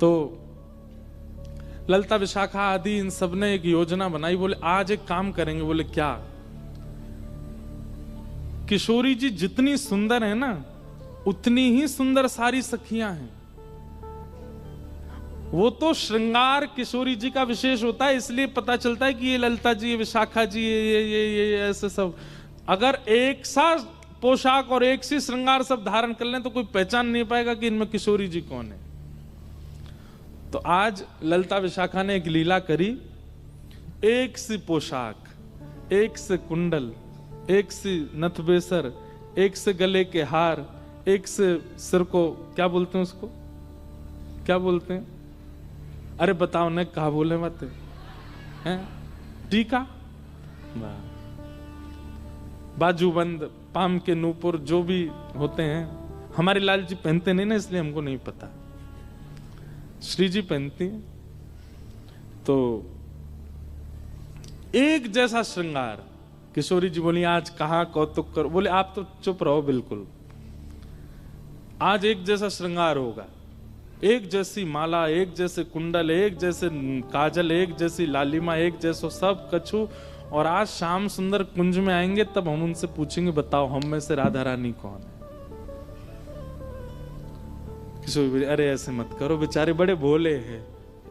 तो ललिता विशाखा आदि इन सब ने एक योजना बनाई। बोले आज एक काम करेंगे। बोले क्या? किशोरी जी जितनी सुंदर है ना, उतनी ही सुंदर सारी सखियां हैं। वो तो श्रृंगार किशोरी जी का विशेष होता है, इसलिए पता चलता है कि ये ललिता जी, ये विशाखा जी, ये ऐसे सब। अगर एक सा पोशाक और एक सी श्रृंगार सब धारण कर लें तो कोई पहचान नहीं पाएगा कि इनमें किशोरी जी कौन है। तो आज ललिता विशाखा ने एक लीला करी। एक सी पोशाक, एक से कुंडल, एक सी नथबेसर, एक से गले के हार, एक से सिर को क्या बोलते हैं, उसको क्या बोलते हैं? अरे बताओ ने कहा बोले मत हैं? टीका, बाजूबंद, पाम के नूपुर, जो भी होते हैं। हमारे लाल जी पहनते नहीं ना, इसलिए हमको नहीं पता। श्री जी पहनती हैं। तो एक जैसा श्रृंगार। किशोरी जी बोली आज कहाँ कौतुक करो। बोले आप तो चुप रहो बिल्कुल। आज एक जैसा श्रृंगार होगा, एक जैसी माला, एक जैसे कुंडल, एक जैसे काजल, एक जैसी लालिमा, एक जैसो सब कछु। और आज श्याम सुंदर कुंज में आएंगे तब हम उनसे पूछेंगे बताओ हम में से राधा रानी कौन है। किशोरी, अरे ऐसे मत करो, बेचारे बड़े भोले हैं।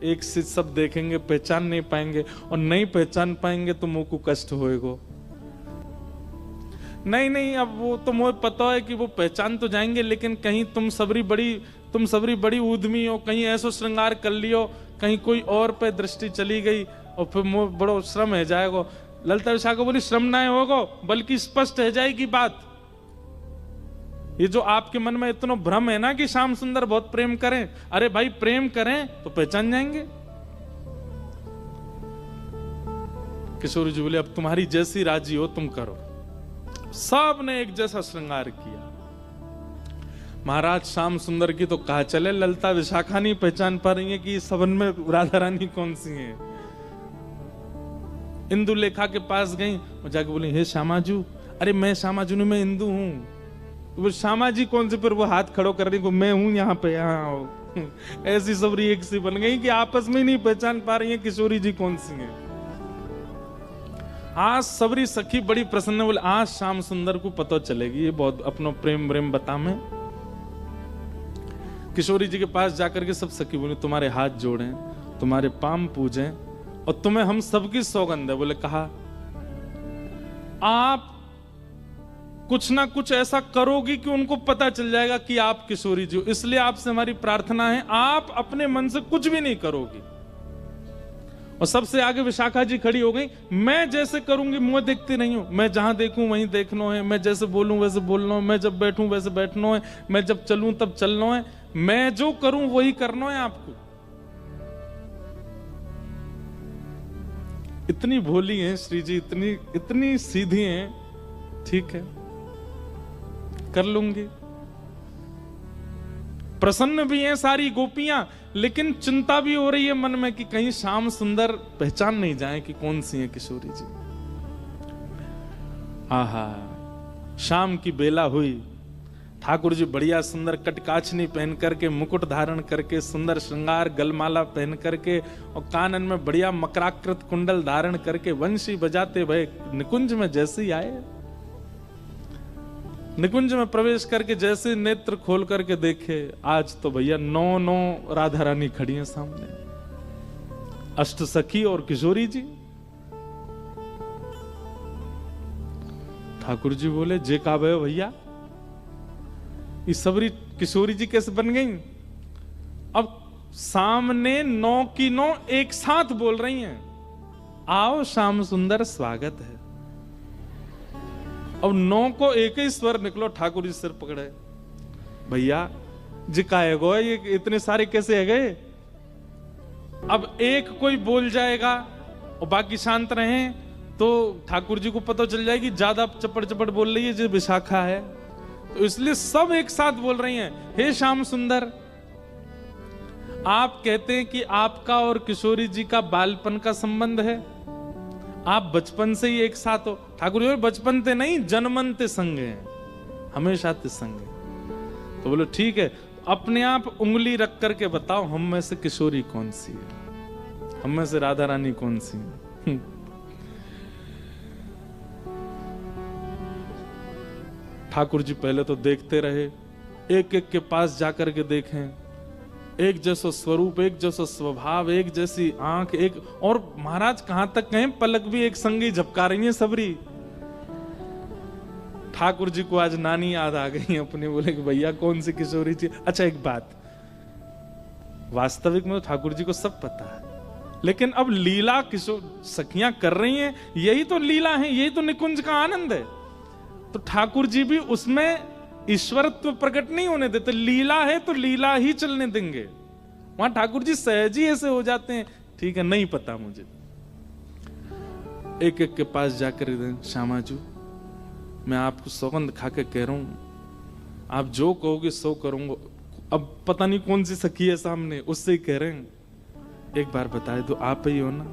एक से सब देखेंगे पहचान नहीं पाएंगे, और नहीं पहचान पाएंगे तो मुंह को कष्ट होएगा। नहीं, अब वो तो मुझे पता है कि वो पहचान तो जाएंगे, लेकिन कहीं तुम सबरी बड़ी उद्यमी हो, कहीं ऐसा श्रृंगार कर लियो, कहीं कोई और पे दृष्टि चली गई और फिर मुझे बड़ो श्रम है जाएगा। ललिता विशाखा बोली श्रम ना होगा, बल्कि स्पष्ट है जाएगी बात। ये जो आपके मन में इतना भ्रम है ना कि श्याम सुंदर बहुत प्रेम करें, अरे भाई प्रेम करें तो पहचान जाएंगे। किशोरी जी बोले अब तुम्हारी जैसी राजी हो तुम करो। सब ने एक जैसा श्रृंगार किया। महाराज श्याम सुंदर की तो कहा चले, ललिता विशाखा नहीं पहचान पा रही है कि सबन में राधा रानी कौन सी है। इंदु लेखा के पास गई और जाके बोली हे श्यामाजू। अरे मैं श्यामाजू नहीं, मैं इंदु हूं। वो श्यामा जी कौन से? पर वो हाथ खड़ो कर रही को मैं हूं यहाँ पे, यहाँ ऐसी सबरी एक सी बन गई कि आपस में ही नहीं पहचान पा रही है किशोरी जी कौन सी है। आज सबरी सखी बड़ी प्रसन्न, बोले आज श्याम सुंदर को पता चलेगी ये बहुत अपनो प्रेम प्रेम बता में। किशोरी जी के पास जाकर के सब सखी बोले तुम्हारे हाथ जोड़ें, तुम्हारे पाम पूजें, और तुम्हें हम सबकी सौगंध है। बोले कहा आप कुछ ना कुछ ऐसा करोगी कि उनको पता चल जाएगा कि आप किशोरी जी हो, इसलिए आपसे हमारी प्रार्थना है आप अपने मन से कुछ भी नहीं करोगी। और सबसे आगे विशाखा जी खड़ी हो गई, मैं जैसे करूंगी मुंह देखती नहीं हूं, मैं जहां देखूं वहीं देखना है, मैं जैसे बोलूं वैसे बोलना है, मैं जब बैठूं वैसे बैठना है, मैं जब चलूं तब चलना है, मैं जो करूं वही करना है आपको। इतनी भोली हैं श्री जी, इतनी सीधी हैं। ठीक है कर लूंगी। प्रसन्न भी हैं सारी गोपियां, लेकिन चिंता भी हो रही है मन में कि कहीं श्याम सुंदर पहचान नहीं जाए कि कौन सी है किशोरी जी। आहा शाम की बेला हुई। ठाकुर जी बढ़िया सुंदर कटकाछनी पहन करके, मुकुट धारण करके, सुंदर श्रृंगार गलमाला पहन करके और कानन में बढ़िया मकराकृत कुंडल धारण करके वंशी बजाते भय निकुंज में जैसे ही आए। निकुंज में प्रवेश करके जैसे नेत्र खोल करके देखे, आज तो भैया 9 राधा रानी खड़ी हैं सामने, अष्ट सखी और किशोरी जी। ठाकुर जी बोले जे का भैया इस सबरी किशोरी जी कैसे बन गई? अब सामने 9 की 9 एक साथ बोल रही हैं, आओ श्याम सुंदर स्वागत है। अब 9 को एक ही स्वर निकलो। ठाकुर जी सिर पकड़े, भैया जी का है गो, ये इतने सारे कैसे है गए? अब एक कोई बोल जाएगा और बाकी शांत रहे तो ठाकुर जी को पता चल जाएगी ज्यादा चपड़ चपड़ बोल रही है जो विशाखा है, तो इसलिए सब एक साथ बोल रही हैं, हे श्याम सुंदर। आप कहते हैं कि आपका और किशोरी जी का बालपन का संबंध है, आप बचपन से ही एक साथ हो। ठाकुर जी बचपन ते नहीं जन्मन ते संग हैं, हमेशा ते संग है। तो बोलो ठीक है, अपने आप उंगली रख करके बताओ, हम में से किशोरी कौन सी है, हम में से राधा रानी कौन सी है? ठाकुर जी पहले तो देखते रहे, एक एक के पास जाकर के देखें, एक जैसा स्वरूप, एक जैसा स्वभाव, एक जैसी आंख, एक और महाराज कहां तक कहें, पलक भी एक संगी झपका रही है सबरी। ठाकुर जी को आज नानी याद आ गई अपने, बोले कि भैया कौन सी किशोरी थी। अच्छा एक बात, वास्तविक में तो ठाकुर जी को सब पता है, लेकिन अब लीला किशोर सखियां कर रही हैं, यही तो लीला है, यही तो निकुंज का आनंद है। तो ठाकुर जी भी उसमें ईश्वरत्व प्रकट नहीं होने देते, लीला है तो लीला ही चलने देंगे। वहां ठाकुर जी सहज ही ऐसे हो जाते हैं, ठीक है नहीं पता मुझे। एक एक के पास जाकर श्यामाजू मैं आपको सौगंध खा के कह रहा हूं, आप जो कहोगे सो करूंगा। अब पता नहीं कौन सी सखी है सामने, उससे ही कह रहे हैं, एक बार बताए तो आप ही हो ना।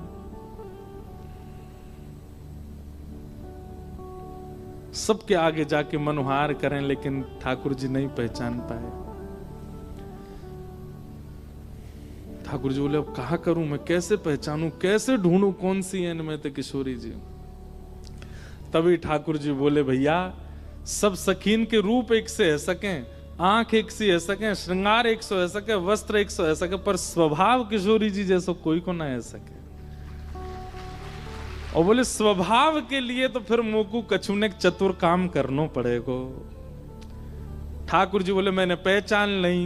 सबके आगे जाके मनोहार करें, लेकिन ठाकुर जी नहीं पहचान पाए। ठाकुर जी बोले अब कहा करूं मैं, कैसे पहचानूं, कैसे ढूंढूं कौन सी है इनमें तो किशोरी जी। तभी ठाकुर जी बोले भैया सब सखीन के रूप एक से है सकें, आंख एक सी है सके, श्रृंगार एक सौ है सके, वस्त्र एक सौ है सके, पर स्वभाव किशोरी जी जैसा कोई को ना है सके। और बोले स्वभाव के लिए तो फिर मोकू कछु ने चतुर काम करनो पड़ेगो। ठाकुर जी बोले मैंने पहचान नहीं।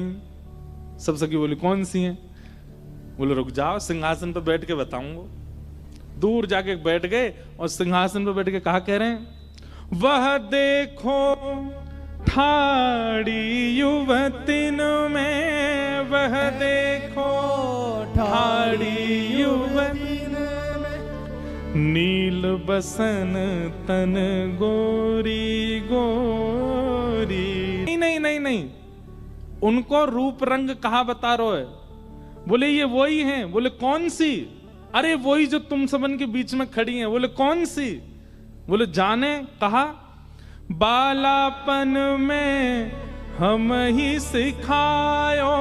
सब सखी बोली कौन सी हैं? बोले रुक जाओ सिंहासन पर बैठ के बताऊंगा। दूर जाके बैठ गए और सिंहासन पर बैठ के कहा कह रहे हैं, वह देखो ठाड़ी युवतिन में, वह देखो ठाड़ी युवतिन में, नील बसन तन गोरी गोरी। नहीं नहीं नहीं नहीं, उनको रूप रंग कहा बता रहे है? बोले ये वही हैं। बोले कौन सी? अरे वही जो तुम सबन के बीच में खड़ी हैं। बोले कौन सी? बोले जाने। कहा बालापन में हम ही सिखायो,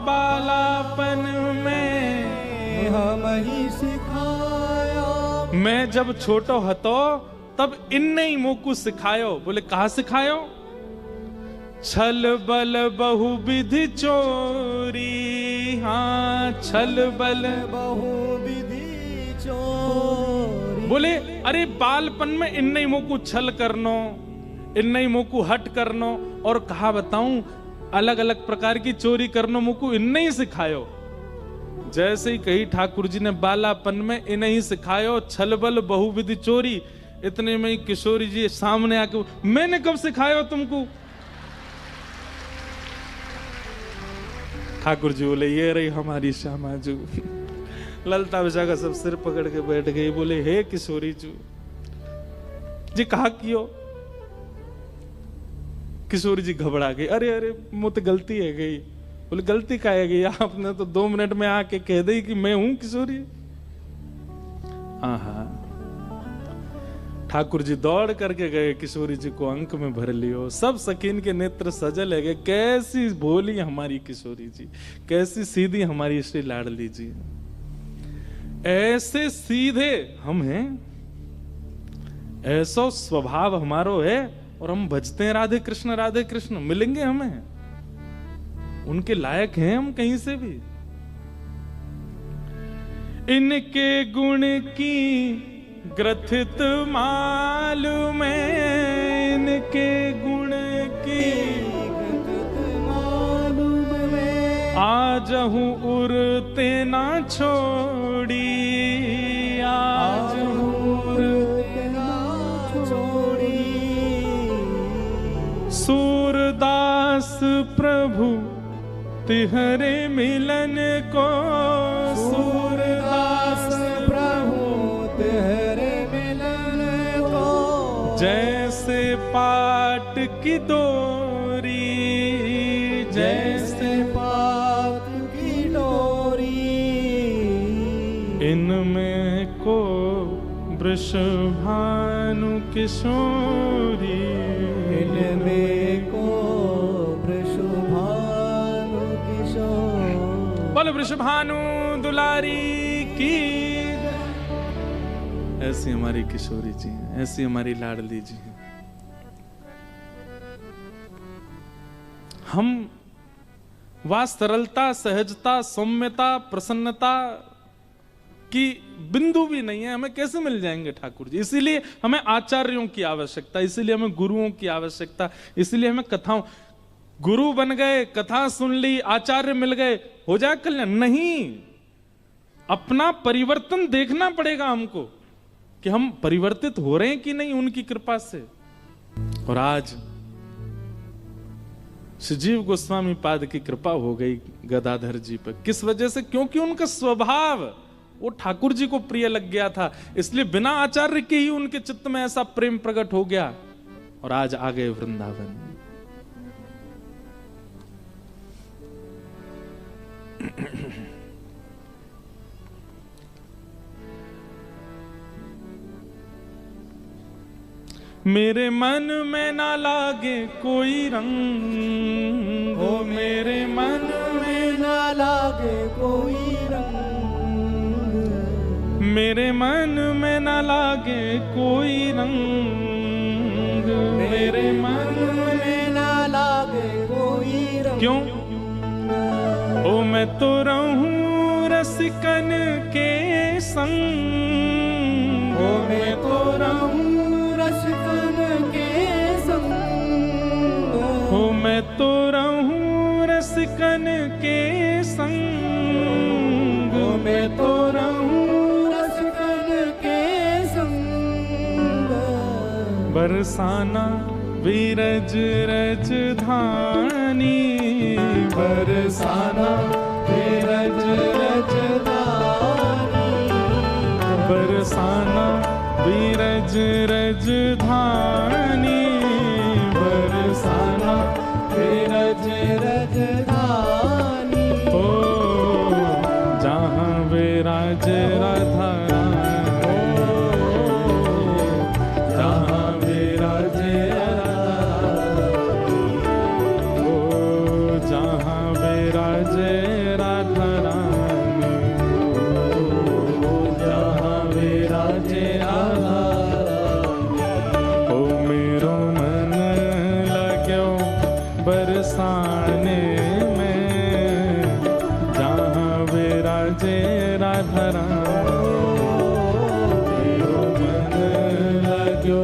बालापन में हम ही सिखायो, मैं जब छोटो हतो तब इनने ही मोकू सिखायो। बोले कहा सिखायो? छल बल बहुविधि चोरी। हाँ छल बल बहुविधि चोरी। बोले अरे बालपन में इन्ने ही मोकू छल करनो, इन्ने ही मोकू हट करनो, और कहा बताऊं अलग अलग प्रकार की चोरी करनो मोकू इन्ने ही सिखायो। जैसे ही कही ठाकुर जी ने बालापन में इन्हें ही सिखायो छल बल बहुविधि चोरी, इतने में ही किशोरी जी सामने आके मैंने कब सिखायो तुमको? ठाकुर जी बोले ये रही हमारी श्यामाजू। ललता विशाखा सब सिर पकड़ के बैठ गई। बोले हे किशोरी जू जी कहा कियो? किशोरी जी घबरा गई। अरे अरे मुझे गलती है गई। बोले गलती का है गई? आपने तो 2 मिनट में आके कह दी कि मैं हूं किशोरी। हाँ ठाकुर जी दौड़ करके गए, किशोरी जी को अंक में भर लियो। सब सकीन के नेत्र सजल है गए। कैसी भोली हमारी किशोरी जी, कैसी सीधी हमारी श्री लाडली जी। ऐसे सीधे हम हैं, ऐसा स्वभाव हमारो है, और हम भजते हैं राधे कृष्ण। मिलेंगे हमें, उनके लायक हैं हम कहीं से भी। इनके गुण की ग्रथित मालूम है, इनके गुण की मालूम है, आज हूँ उड़ते ना छोड़ी, आज उड़ते ना छोड़ी। सूरदास प्रभु तिहरे मिलन को, सूरदास प्रभु तेरे मिलन को, जैसे पाट की डोरी, जैसे पाट की डोरी। इनमें को वृषभानु किशोरी, इनमें को वृषभानु वृषभानु दुलारी की। ऐसी हमारी किशोरी जी हैं, ऐसी हमारी लाडली जी हैं। हम वह सरलता, सहजता, सौम्यता, प्रसन्नता की बिंदु भी नहीं है, हमें कैसे मिल जाएंगे ठाकुर जी? इसीलिए हमें आचार्यों की आवश्यकता, इसीलिए हमें गुरुओं की आवश्यकता, इसीलिए हमें कथाओं। गुरु बन गए, कथा सुन ली, आचार्य मिल गए, हो जाए कल्याण? नहीं, अपना परिवर्तन देखना पड़ेगा हमको कि हम परिवर्तित हो रहे हैं कि नहीं उनकी कृपा से। और आज श्रीजीव गोस्वामी पाद की कृपा हो गई गदाधर जी पर। किस वजह से? क्योंकि उनका स्वभाव वो ठाकुर जी को प्रिय लग गया था, इसलिए बिना आचार्य के ही उनके चित्त में ऐसा प्रेम प्रकट हो गया और आज आ गए वृंदावन। मेरे मन में ना लागे कोई रंग, ओ मेरे मन में ना लागे कोई रंग, मेरे मन में ना लागे कोई रंग, मेरे मन में ना लागे कोई रंग। क्यों? ओ मैं तो रहूं रसिकन के संग, ओ मैं तो रहूं रसिकन के संग, ओ मैं तो रहूं रसिकन के संग, ओ मैं तो रहूं रसिकन के संग। बरसाना बीरज रज धानी, बरसाना बीरज रज धानी, बरसाना बीरज रज धानी, बरसाना बीरज रज धानी। ओ जहाँ विराज राधा रानी, जहाँ विराज राधा रानी, जहाँ विराजे राधा रानी। ओ मेरो मन लाग्यो बरसाने में, जहाँ विराजे राधा रानी, मेरो मन लाग्यो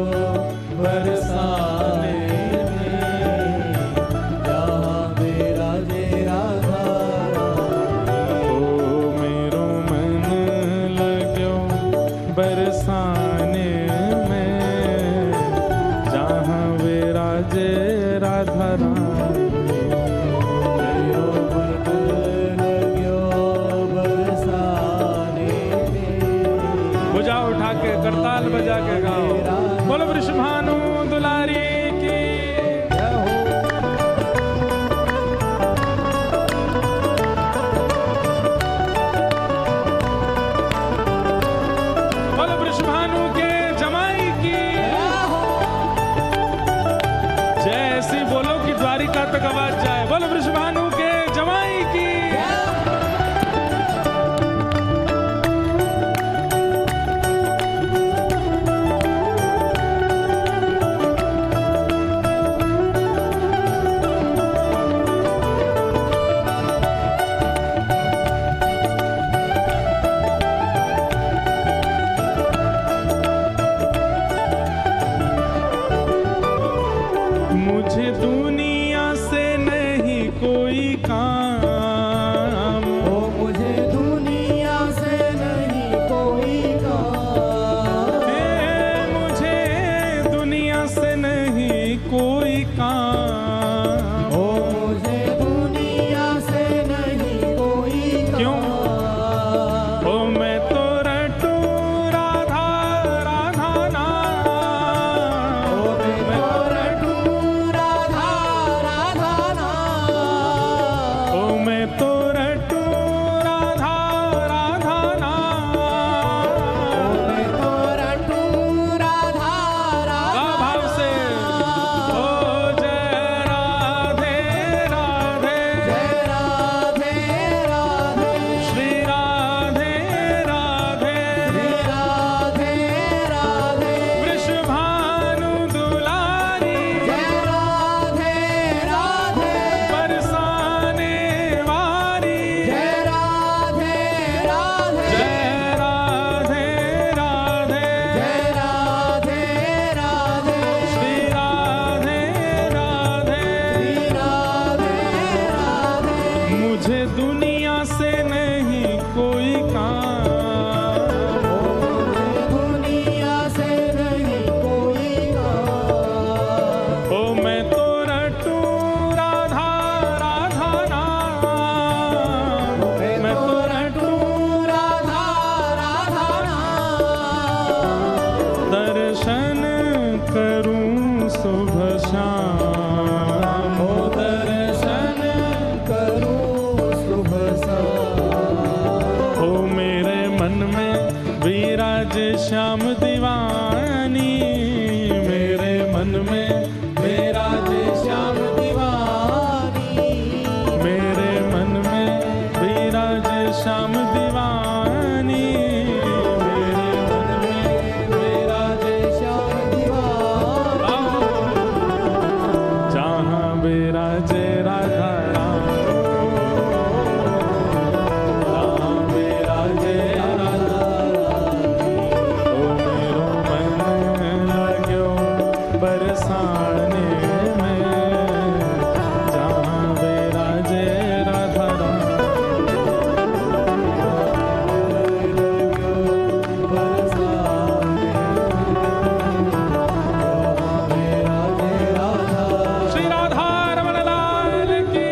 बरसाने में, जहाँ विराजे राधा रानी। ओ मेरो मन लाग्यो बरसाने में, जहाँ विराजे राधा रानी। मेरो मन लाग्यो बरसाने में, विराजे श्याम दीवानी, मेरे मन में विराजे श्याम दीवानी, मेरे मन में विराजे श्याम दीवानी, मेरे मन में विराजे श्याम दीवानी। जहाँ विराजे राधा राम, जहाँ विराजे राधा ओ मेरो मन लाग्यो बरसाने में, जहाँ विराजे राधा राम। श्री राधा रमण लाल की।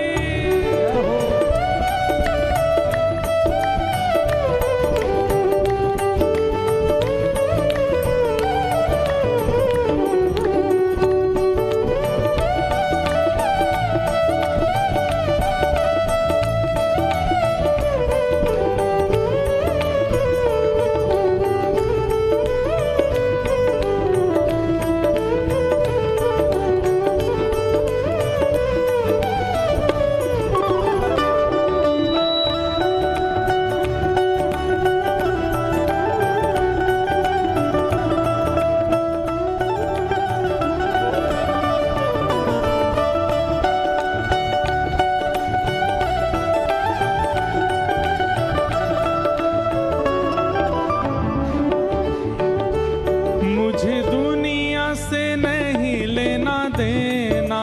मुझे दुनिया से नहीं लेना देना,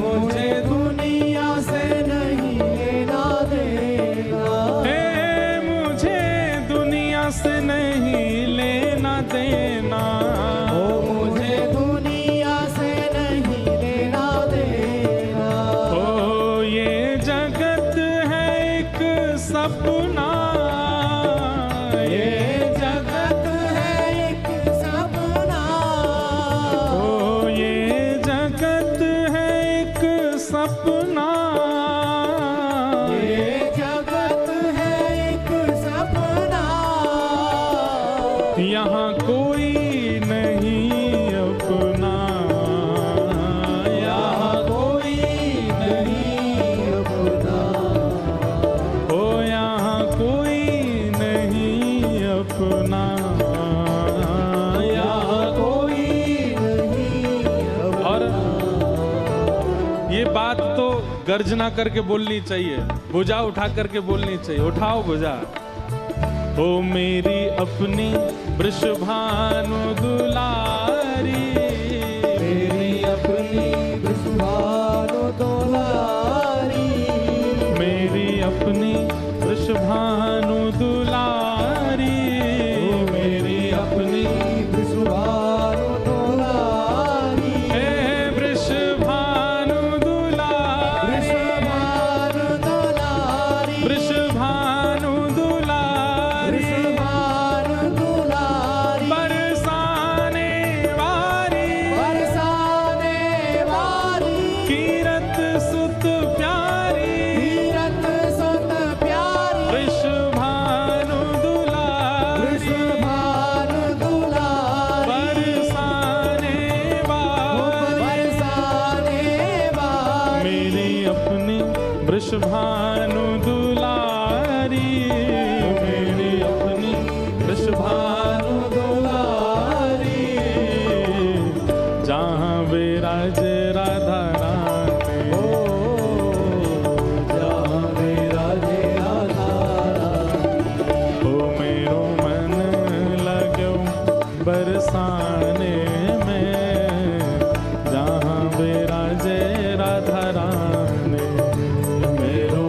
मुझे दुनिया से नहीं लेना देना, हे मुझे दुनिया से नहीं लेना देना। ओ मुझे दुनिया से नहीं लेना देना। ओ ये जगत है एक सपना, ये जगत है एक सपना, ओ ये जगत है एक सपना, ये जगत है एक सपना। यहाँ कोई नहीं अपना, यहाँ कोई नहीं अपना, ओ यहाँ कोई नहीं अपना, यहाँ कोई नहीं और ये बात तो गर्जना करके बोलनी चाहिए, भुजा उठा करके बोलनी चाहिए। उठाओ भुजा। ओ मेरी अपनी वृषभानु दुलारी, मेरी अपनी वृषभानु दुलारी, मेरी अपनी वृषभानु दुलारी, मेरी अपनी वृषभानु दुलारी, हे वृषभानु दुलारी, वृषभानु दुलारी, वृषभानु दुलारी, वृषभानु दुलारी, बरसाने वारी, बरसाने वारी, कीरत सुत प्यारी, तीरथ सुत प्यारी, वृषभानु दुलारी, वृषभानु दुलारी, बरसाने वारी, बरसाने वारी, मेरी अपनी वृषभानु दुलारी, मेरी अपनी वृषभानु दुलारी, जहाँ विराजे राधा रानी, ओ जहाँ विराजे राधा ओ मेरो मन लाग्यो बरसाने में, जहाँ विराजे राधा रानी, मेरो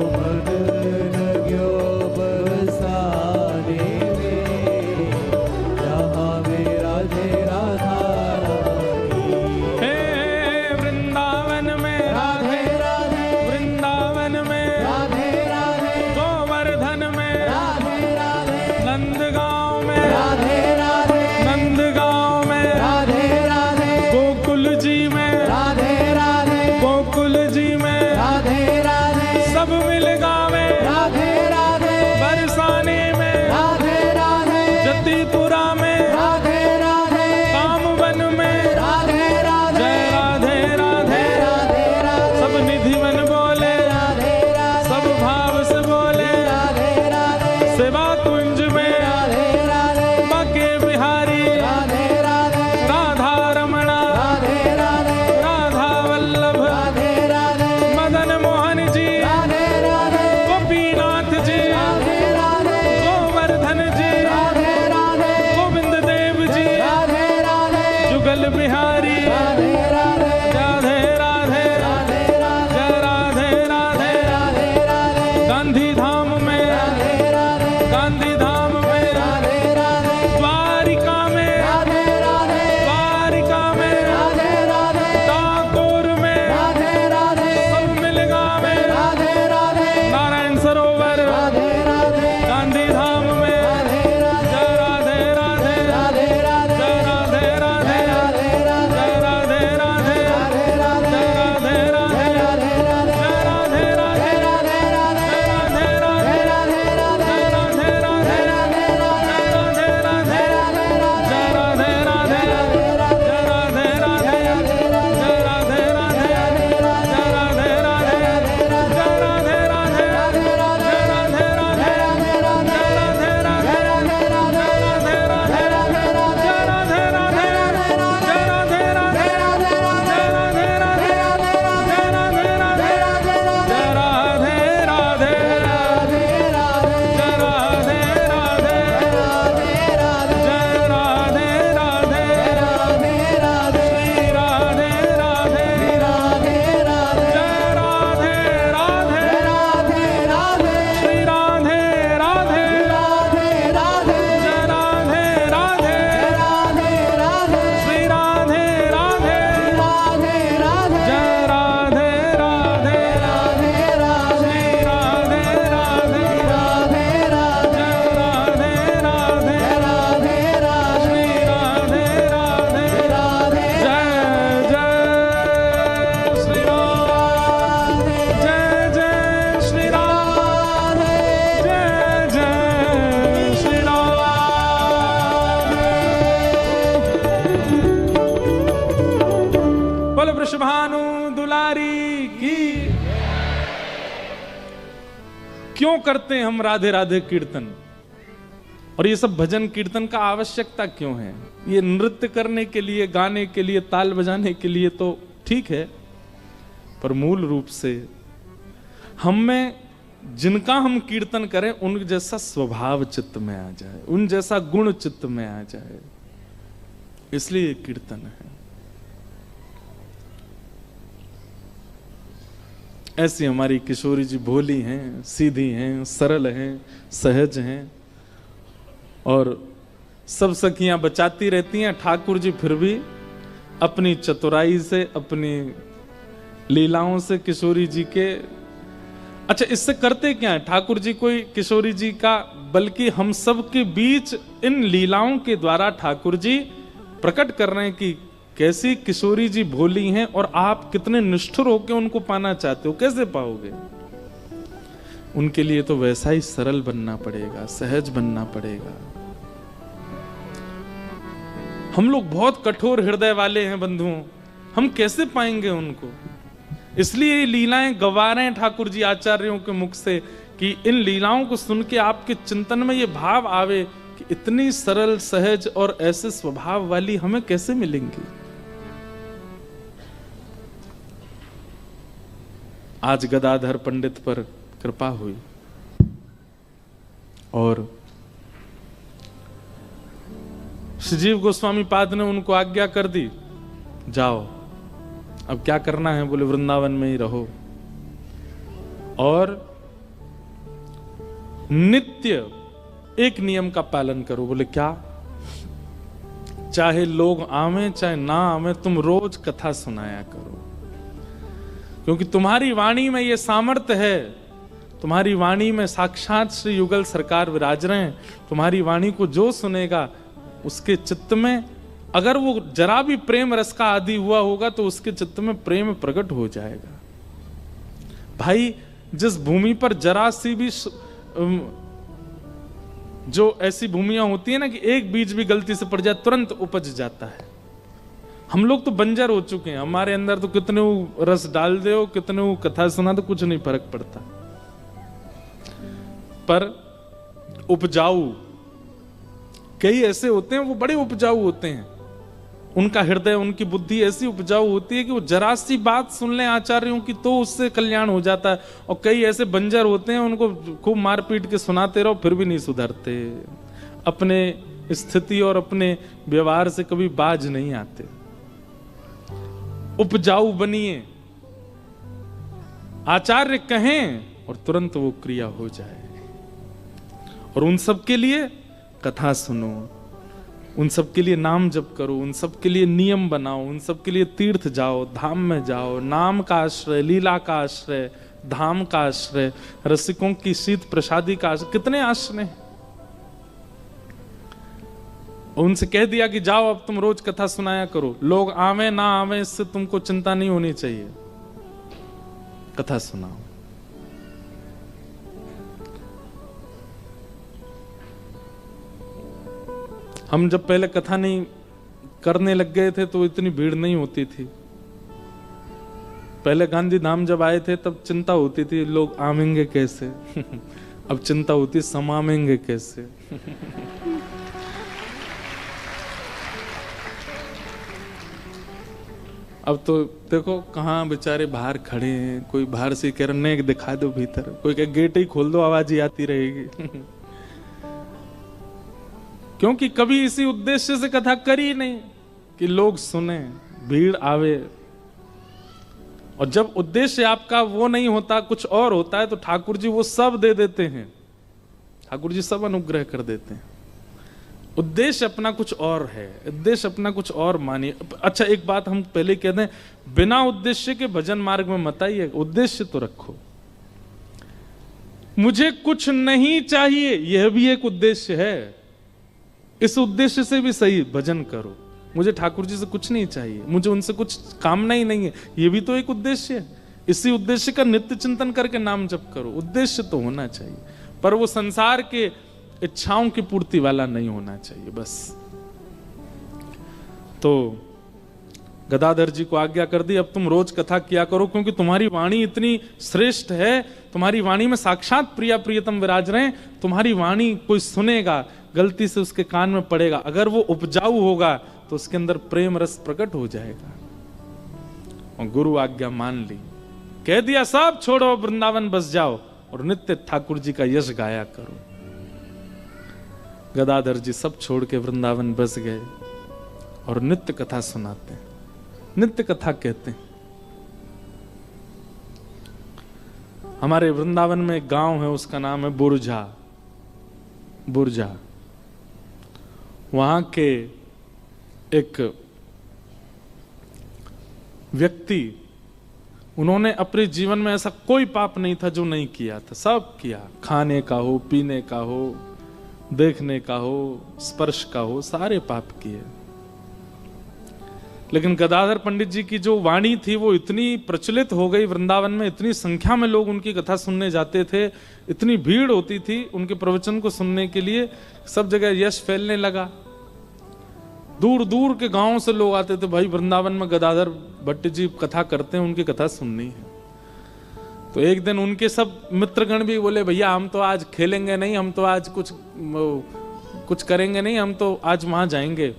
क्यों करते हैं हम राधे राधे कीर्तन, और ये सब भजन कीर्तन का आवश्यकता क्यों है? ये नृत्य करने के लिए, गाने के लिए, ताल बजाने के लिए तो ठीक है, पर मूल रूप से हम में जिनका हम कीर्तन करें उन जैसा स्वभाव चित्त में आ जाए, उन जैसा गुण चित्त में आ जाए, इसलिए ये कीर्तन है। ऐसी हमारी किशोरी जी भोली हैं, सीधी हैं, सरल हैं, सहज हैं, और सब सखियां बचाती रहती हैं। ठाकुर जी फिर भी अपनी चतुराई से, अपनी लीलाओं से किशोरी जी के, अच्छा इससे करते क्या है ठाकुर जी? कोई किशोरी जी का, बल्कि हम सब के बीच इन लीलाओं के द्वारा ठाकुर जी प्रकट कर रहे हैं कि कैसी किशोरी जी भोली हैं और आप कितने निष्ठुर होकर उनको पाना चाहते हो, कैसे पाओगे? उनके लिए तो वैसा ही सरल बनना पड़ेगा, सहज बनना पड़ेगा। हम लोग बहुत कठोर हृदय वाले हैं बंधुओं, हम कैसे पाएंगे उनको? इसलिए लीलाएं गवा रहे हैं ठाकुर जी आचार्यों के मुख से कि इन लीलाओं को सुन के आपके चिंतन में ये भाव आवे कि इतनी सरल, सहज और ऐसे स्वभाव वाली हमें कैसे मिलेंगी। आज गदाधर पंडित पर कृपा हुई और श्रीजीव गोस्वामी पाद ने उनको आज्ञा कर दी, जाओ अब क्या करना है? बोले वृंदावन में ही रहो और नित्य एक नियम का पालन करो। बोले क्या? चाहे लोग आवे चाहे ना आवे, तुम रोज कथा सुनाया करो, क्योंकि तुम्हारी वाणी में ये सामर्थ्य है, तुम्हारी वाणी में साक्षात श्री युगल सरकार विराज रहे हैं। तुम्हारी वाणी को जो सुनेगा उसके चित्त में, अगर वो जरा भी प्रेम रस का आदि हुआ होगा तो उसके चित्त में प्रेम प्रकट हो जाएगा। भाई जिस भूमि पर जरा सी भी, जो ऐसी भूमियां होती है ना कि एक बीज भी गलती से पड़ जाए तुरंत उपज जाता है। हम लोग तो बंजर हो चुके हैं, हमारे अंदर तो कितने रस डाल दो, कितने कथा सुना दो, कुछ नहीं फर्क पड़ता। पर उपजाऊ कई ऐसे होते हैं, वो बड़े उपजाऊ होते हैं, उनका हृदय, उनकी बुद्धि ऐसी उपजाऊ होती है कि वो जरा सी बात सुन लें आचार्यों की तो उससे कल्याण हो जाता है। और कई ऐसे बंजर होते हैं, उनको खूब मार पीट के सुनाते रहो फिर भी नहीं सुधरते, अपने स्थिति और अपने व्यवहार से कभी बाज नहीं आते। उपजाऊ बनिए, आचार्य कहें और तुरंत वो क्रिया हो जाए। और उन सब के लिए कथा सुनो, उन सब के लिए नाम जप करो, उन सब के लिए नियम बनाओ, उन सब के लिए तीर्थ जाओ, धाम में जाओ। नाम का आश्रय, लीला का आश्रय, धाम का आश्रय, रसिकों की शीत प्रसादी का आश्रय, कितने आश्रय हैं। उनसे कह दिया कि जाओ अब तुम रोज कथा सुनाया करो, लोग आवे ना आवे इससे तुमको चिंता नहीं होनी चाहिए, कथा सुनाओ। हम जब पहले कथा नहीं करने लग गए थे तो इतनी भीड़ नहीं होती थी। पहले गांधी धाम जब आए थे तब चिंता होती थी लोग आवेंगे कैसे अब चिंता होती समावेंगे कैसे अब तो देखो कहाँ बेचारे बाहर खड़े हैं, कोई बाहर से कह रहे हैं दिखा दो भीतर, कोई कह गेट ही खोल दो आवाज ही आती रहेगी क्योंकि कभी इसी उद्देश्य से कथा करी नहीं कि लोग सुने, भीड़ आवे। और जब उद्देश्य आपका वो नहीं होता, कुछ और होता है, तो ठाकुर जी वो सब दे देते हैं, ठाकुर जी सब अनुग्रह कर देते हैं। उद्देश्य अपना कुछ और है, उद्देश्य अपना कुछ और मानिए। अच्छा एक बात हम पहले कह दें, बिना उद्देश्य के भजन मार्ग में मत आइए, उद्देश्य तो रखो। मुझे कुछ नहीं चाहिए, यह भी एक उद्देश्य है, इस उद्देश्य से भी सही भजन करो। मुझे ठाकुर जी से कुछ नहीं चाहिए, मुझे उनसे कुछ कामना ही नहीं है, ये भी तो एक उद्देश्य है। इसी उद्देश्य का नित्य चिंतन करके नाम जप करो। उद्देश्य तो होना चाहिए, पर वो संसार के इच्छाओं की पूर्ति वाला नहीं होना चाहिए बस। तो गदाधर जी को आज्ञा कर दी, अब तुम रोज कथा किया करो, क्योंकि तुम्हारी वाणी इतनी श्रेष्ठ है, तुम्हारी वाणी में साक्षात प्रिया प्रियतम विराज रहे हैं, तुम्हारी वाणी कोई सुनेगा, गलती से उसके कान में पड़ेगा, अगर वो उपजाऊ होगा तो उसके अंदर प्रेम रस प्रकट हो जाएगा। और गुरु आज्ञा मान ली, कह दिया सब छोड़ो, वृंदावन बस जाओ और नित्य ठाकुर जी का यश गाया करो। गदाधर जी सब छोड़ के वृंदावन बस गए और नित्य कथा सुनाते हैं, नित्य कथा कहते हैं। हमारे वृंदावन में एक गांव है, उसका नाम है बुरजा। बुरजा, वहां के एक व्यक्ति, उन्होंने अपने जीवन में ऐसा कोई पाप नहीं था जो नहीं किया था, सब किया, खाने का हो, पीने का हो, देखने का हो, स्पर्श का हो, सारे पाप किए। लेकिन गदाधर पंडित जी की जो वाणी थी वो इतनी प्रचलित हो गई वृंदावन में, इतनी संख्या में लोग उनकी कथा सुनने जाते थे, इतनी भीड़ होती थी उनके प्रवचन को सुनने के लिए, सब जगह यश फैलने लगा। दूर दूर के गांव से लोग आते थे, भाई वृंदावन में गदाधर भट्ट जी कथा करते हैं, उनकी कथा सुननी है। तो एक दिन उनके सब मित्रगण भी बोले, भैया हम तो आज खेलेंगे नहीं, हम तो आज कुछ करेंगे नहीं, हम तो आज वहां जाएंगे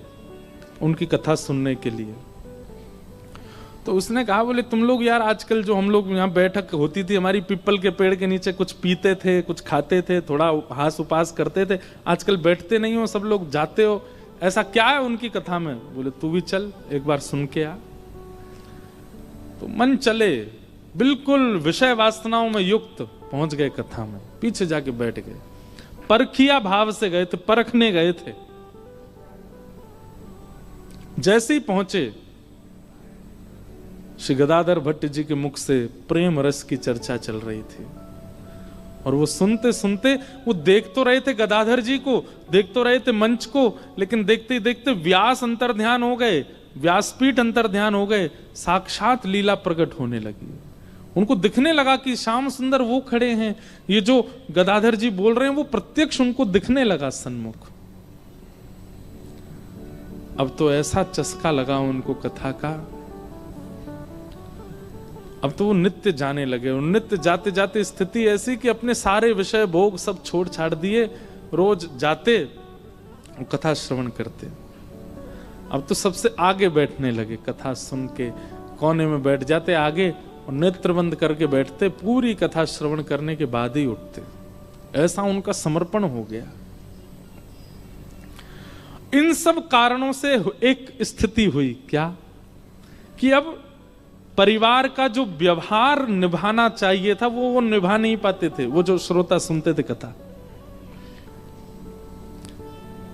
उनकी कथा सुनने के लिए। तो उसने कहा, बोले तुम लोग यार आजकल जो हम लोग यहाँ बैठक होती थी हमारी पीपल के पेड़ के नीचे, कुछ पीते थे, कुछ खाते थे, थोड़ा हास उपास करते थे, आजकल बैठते नहीं हो, सब लोग जाते हो, ऐसा क्या है उनकी कथा में? बोले तू भी चल एक बार सुन के आ। तो मन चले, बिल्कुल विषय वासनाओं में युक्त पहुंच गए कथा में, पीछे जाके बैठ गए, परखिया भाव से गए थे, परखने गए थे। जैसे ही पहुंचे, श्री गदाधर भट्ट जी के मुख से प्रेम रस की चर्चा चल रही थी, और वो सुनते सुनते वो देख तो रहे थे गदाधर जी को, देख तो रहे थे मंच को, लेकिन देखते ही देखते व्यास अंतर ध्यान हो गए, व्यासपीठ अंतर ध्यान हो गए, साक्षात लीला प्रकट होने लगी। उनको दिखने लगा कि श्याम सुंदर वो खड़े हैं, ये जो गदाधर जी बोल रहे हैं वो प्रत्यक्ष उनको दिखने लगा सन्मुख। अब तो ऐसा चस्का लगा उनको कथा का, अब तो वो नित्य जाने लगे, और नित्य जाते जाते स्थिति ऐसी कि अपने सारे विषय भोग सब छोड़ छाड़ दिए, रोज जाते कथा श्रवण करते। अब तो सबसे आगे बैठने लगे, कथा सुन के कोने में बैठ जाते आगे, और नेत्र बंद करके बैठते, पूरी कथा श्रवण करने के बाद ही उठते। ऐसा उनका समर्पण हो गया। इन सब कारणों से एक स्थिति हुई, क्या कि अब परिवार का जो व्यवहार निभाना चाहिए था वो निभा नहीं पाते थे, वो जो श्रोता सुनते थे कथा।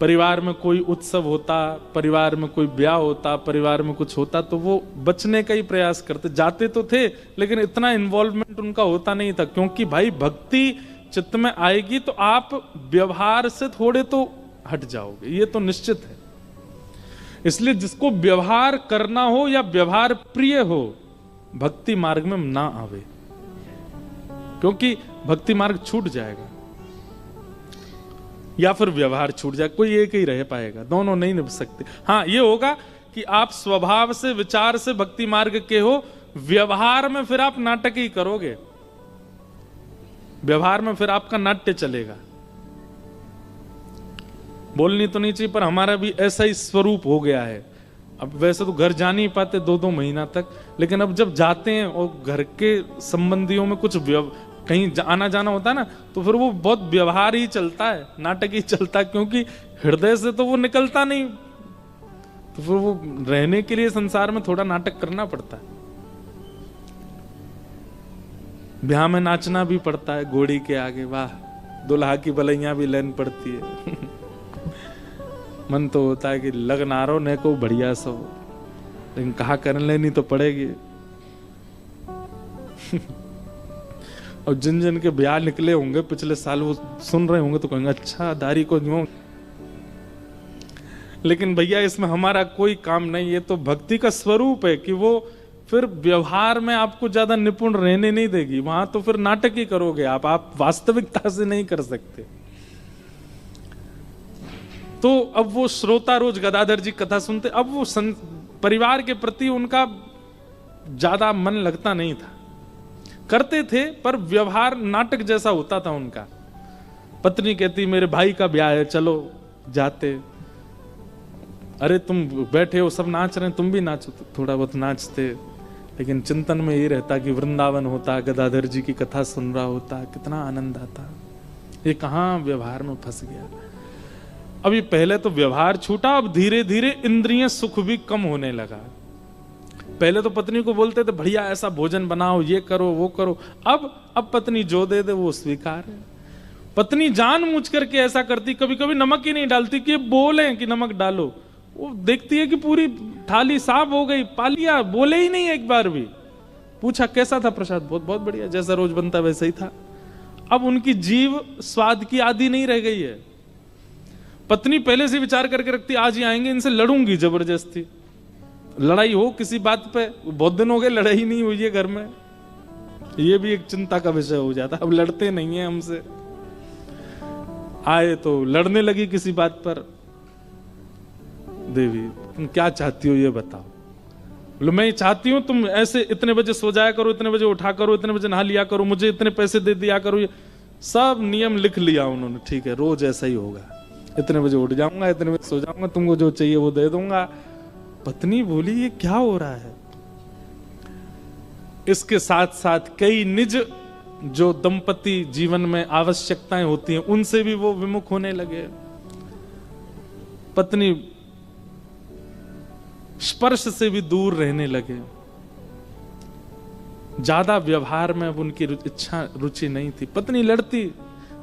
परिवार में कोई उत्सव होता, परिवार में कोई ब्याह होता, परिवार में कुछ होता, तो वो बचने का ही प्रयास करते, जाते तो थे लेकिन इतना इन्वॉल्वमेंट उनका होता नहीं था, क्योंकि भाई भक्ति चित्त में आएगी तो आप व्यवहार से थोड़े तो हट जाओगे, ये तो निश्चित है। इसलिए जिसको व्यवहार करना हो या व्यवहार प्रिय हो, भक्ति मार्ग में ना आवे, क्योंकि भक्ति मार्ग छूट जाएगा या फिर व्यवहार छूट जाए, कोई एक ही रह पाएगा, दोनों नहीं निभ सकते। हाँ, ये होगा कि आप स्वभाव से विचार से भक्ति मार्ग के हो, व्यवहार में फिर आप नाटक ही करोगे, व्यवहार में फिर आपका नाट्य चलेगा। बोलनी तो नहीं चाहिए, पर हमारा भी ऐसा ही स्वरूप हो गया है। अब वैसे तो घर जा नहीं पाते 2-2 महीना तक, लेकिन अब जब जाते हैं और घर के संबंधियों में कुछ कहीं आना जाना होता है ना, तो फिर वो बहुत व्यवहार ही चलता है, नाटक ही चलता है, क्योंकि हृदय से तो वो निकलता नहीं, तो फिर वो रहने के लिए संसार में थोड़ा नाटक करना पड़ता है। ब्याह में नाचना भी पड़ता है घोड़ी के आगे, वाह, दुल्हा की बलैया भी लेन पड़ती है। मन तो होता है कि लगनारो ने को बढ़िया सो, लेकिन कहा कर लेनी तो पड़ेगी। और जिन जिन के ब्याह निकले होंगे पिछले साल, वो सुन रहे होंगे तो कहेंगे अच्छा दारी को यूं, लेकिन भैया इसमें हमारा कोई काम नहीं, ये तो भक्ति का स्वरूप है कि वो फिर व्यवहार में आपको ज्यादा निपुण रहने नहीं देगी, वहां तो फिर नाटक ही करोगे आप वास्तविकता से नहीं कर सकते। तो अब वो श्रोता रोज गदाधर जी कथा सुनते, अब वो परिवार के प्रति उनका ज्यादा मन लगता नहीं था। करते थे पर व्यवहार नाटक जैसा होता था उनका। पत्नी कहती मेरे भाई का ब्याह है, चलो जाते। अरे तुम बैठे हो, सब नाच रहे हैं, तुम भी नाचो। थोड़ा बहुत नाचते, लेकिन चिंतन में ये रहता कि वृंदावन होता, गदाधर जी की कथा सुन रहा होता, कितना आनंद आता। ये कहाँ व्यवहार में फंस गया। अभी पहले तो व्यवहार छूटा, अब धीरे धीरे इंद्रिय सुख भी कम होने लगा। पहले तो पत्नी को बोलते थे बढ़िया ऐसा भोजन बनाओ, ये करो वो करो। अब पत्नी जो दे दे वो स्वीकार है। पत्नी जानबूझ करके ऐसा करती, कभी कभी नमक ही नहीं डालती कि बोले कि नमक डालो। वो देखती है कि पूरी थाली साफ हो गई, पा लिया, बोले ही नहीं एक बार भी। पूछा कैसा था प्रसाद? बहुत बहुत बढ़िया, जैसा रोज बनता वैसा ही था। अब उनकी जीव स्वाद की आदी नहीं रह गई है। पत्नी पहले से विचार करके रखती, आज ही आएंगे, इनसे लड़ूंगी जबरदस्ती। लड़ाई हो किसी बात पे, बहुत दिन हो गए लड़ाई नहीं हुई है घर में, ये भी एक चिंता का विषय हो जाता। अब लड़ते नहीं है हमसे, आए तो लड़ने लगी किसी बात पर। देवी तुम क्या चाहती हो ये बताओ। बोले मैं चाहती हूं तुम ऐसे इतने बजे सो जाया करो, इतने बजे उठा करो, इतने बजे नहा लिया करो, मुझे इतने पैसे दे दिया करो। ये सब नियम लिख लिया उन्होंने। ठीक है, रोज ऐसा ही होगा, इतने बजे उठ जाऊंगा, इतने बजे सो जाऊंगा, तुमको जो चाहिए वो दे दूंगा। पत्नी बोली ये क्या हो रहा है। इसके साथ साथ कई निज जो दंपति जीवन में आवश्यकताएं होती हैं उनसे भी वो विमुख होने लगे। पत्नी स्पर्श से भी दूर रहने लगे। ज्यादा व्यवहार में अब उनकी इच्छा रुचि नहीं थी। पत्नी लड़ती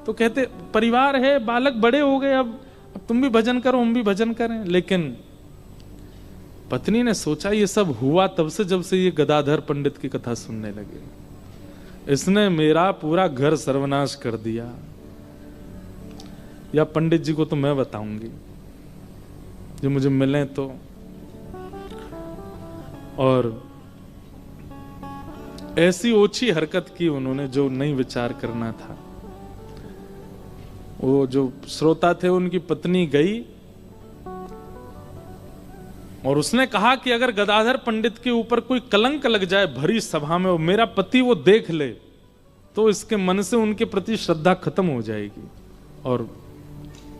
तो कहते परिवार है, बालक बड़े हो गए, अब तुम भी भजन करो हम भी भजन करें। लेकिन पत्नी ने सोचा ये सब हुआ तब से जब से ये गदाधर पंडित की कथा सुनने लगे। इसने मेरा पूरा घर सर्वनाश कर दिया। या पंडित जी को तो मैं बताऊंगी जो मुझे मिले तो। और ऐसी ओछी हरकत की उन्होंने जो नहीं विचार करना था। वो जो श्रोता थे उनकी पत्नी गई और उसने कहा कि अगर गदाधर पंडित के ऊपर कोई कलंक लग जाए भरी सभा में, मेरा पति वो देख ले तो इसके मन से उनके प्रति श्रद्धा खत्म हो जाएगी और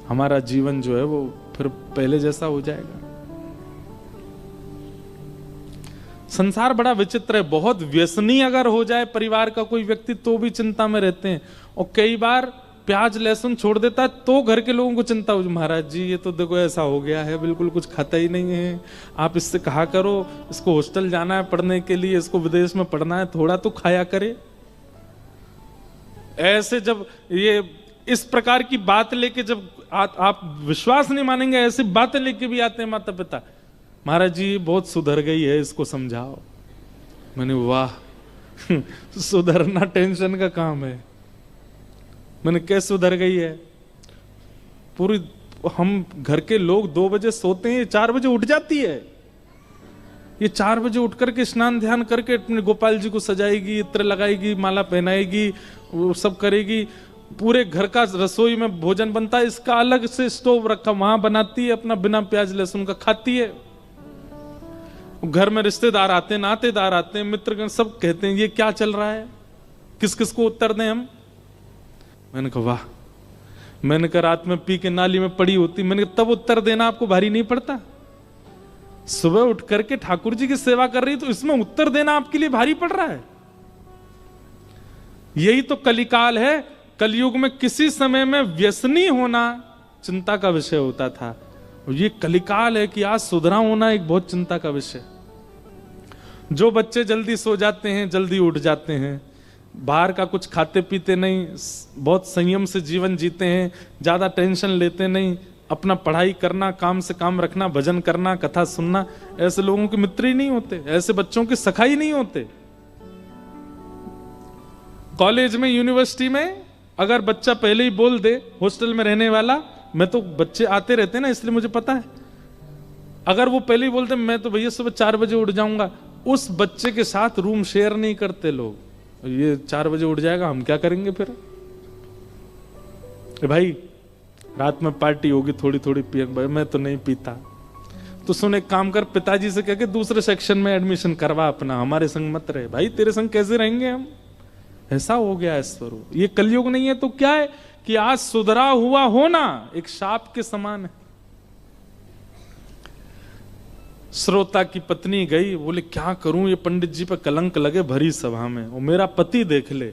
हमारा जीवन जो है वो फिर पहले जैसा हो जाएगा। संसार बड़ा विचित्र है। बहुत व्यसनी अगर हो जाए परिवार का कोई व्यक्ति तो भी चिंता में रहते हैं, और कई बार प्याज लहसुन छोड़ देता है तो घर के लोगों को चिंता हो, महाराज जी ये तो देखो ऐसा हो गया है, बिल्कुल कुछ खाता ही नहीं है, आप इससे कहा करो, इसको हॉस्टल जाना है पढ़ने के लिए, इसको विदेश में पढ़ना है, थोड़ा तो खाया करे। ऐसे जब ये इस प्रकार की बात लेके जब आप विश्वास नहीं मानेंगे, ऐसी बातें लेके भी आते हैं माता पिता, महाराज जी बहुत सुधर गई है, इसको समझाओ। मैंने वाह सुधरना टेंशन का काम है। मैंने कैसे सुधर गई है? पूरी हम घर के लोग 2 बजे सोते हैं, 4 बजे उठ जाती है। ये 4 बजे उठ करके स्नान ध्यान करके अपने गोपाल जी को सजाएगी, इत्र लगाएगी, माला पहनाएगी, वो सब करेगी। पूरे घर का रसोई में भोजन बनता है, इसका अलग से स्टोव रखा, वहां बनाती है अपना बिना प्याज लहसुन का, खाती है। घर में रिश्तेदार आते हैं, नातेदार आते हैं, मित्रगण सब कहते हैं ये क्या चल रहा है, किस किस को उत्तर दें हम। मैंने कहा वाह। मैंने कहा रात में पी के नाली में पड़ी होती, मैंने कहा तब उत्तर देना आपको भारी नहीं पड़ता? सुबह उठ करके ठाकुर जी की सेवा कर रही तो इसमें उत्तर देना आपके लिए भारी पड़ रहा है? यही तो कलिकाल है। कलयुग में किसी समय में व्यसनी होना चिंता का विषय होता था, और ये कलिकाल है कि आज सुधरा होना एक बहुत चिंता का विषय। जो बच्चे जल्दी सो जाते हैं, जल्दी उठ जाते हैं, बाहर का कुछ खाते पीते नहीं, बहुत संयम से जीवन जीते हैं, ज्यादा टेंशन लेते नहीं, अपना पढ़ाई करना, काम से काम रखना, भजन करना, कथा सुनना, ऐसे लोगों के मित्र ही नहीं होते, ऐसे बच्चों के सखा ही नहीं होते। कॉलेज में, यूनिवर्सिटी में अगर बच्चा पहले ही बोल दे, हॉस्टल में रहने वाला, मैं तो बच्चे आते रहते हैं ना इसलिए मुझे पता है, अगर वो पहले ही बोलते मैं तो भैया सुबह 4 बजे उठ जाऊंगा, उस बच्चे के साथ रूम शेयर नहीं करते लोग। ये 4 बजे उठ जाएगा, हम क्या करेंगे फिर? भाई रात में पार्टी होगी, थोड़ी थोड़ी पिएंगे, भाई मैं तो नहीं पीता। तो सुन, एक काम कर, पिताजी से कह के दूसरे सेक्शन में एडमिशन करवा अपना, हमारे संग मत रहे। भाई तेरे संग कैसे रहेंगे हम? ऐसा हो गया है स्वरूप। ये कलयुग नहीं है तो क्या है कि आज सुधरा हुआ होना एक शाप के समान है। श्रोता की पत्नी गई, बोले क्या करूं, ये पंडित जी पे कलंक लगे भरी सभा में, वो मेरा पति देख ले।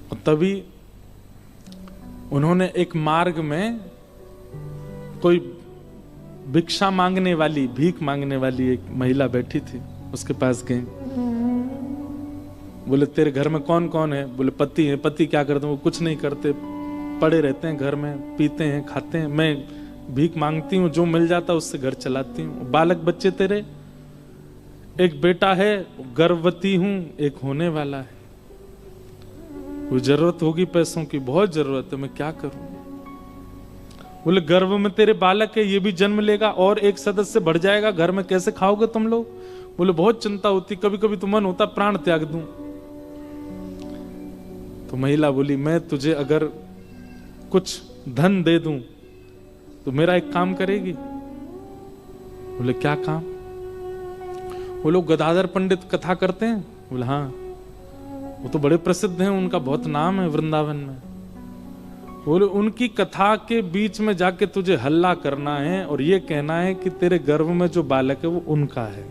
और तभी उन्होंने एक मार्ग में कोई भिक्षा मांगने वाली, भीख मांगने वाली एक महिला बैठी थी, उसके पास गए। बोले तेरे घर में कौन कौन है? बोले पति है। पति क्या करते हैं? वो कुछ नहीं करते, पड़े रहते हैं घर में, पीते हैं, खाते हैं। मैं भीख मांगती हूँ, जो मिल जाता उससे घर चलाती हूँ। बालक बच्चे तेरे? एक बेटा है, गर्भवती हूँ, एक होने वाला है। वो जरूरत होगी पैसों की, बहुत जरूरत है, मैं क्या करूं? बोले गर्भ में तेरे बालक है, ये भी जन्म लेगा और एक सदस्य बढ़ जाएगा, घर में कैसे खाओगे तुम लोग? बोले बहुत चिंता होती, कभी कभी तो मन होता प्राण त्याग दूं। तो महिला बोली मैं तुझे अगर कुछ धन दे दूं तो मेरा एक काम करेगी? बोले क्या काम? वो लोग गदाधर पंडित कथा करते हैं। बोले हाँ, वो तो बड़े प्रसिद्ध हैं, उनका बहुत नाम है वृंदावन में। बोले उनकी कथा के बीच में जाके तुझे हल्ला करना है और ये कहना है कि तेरे गर्भ में जो बालक है वो उनका है,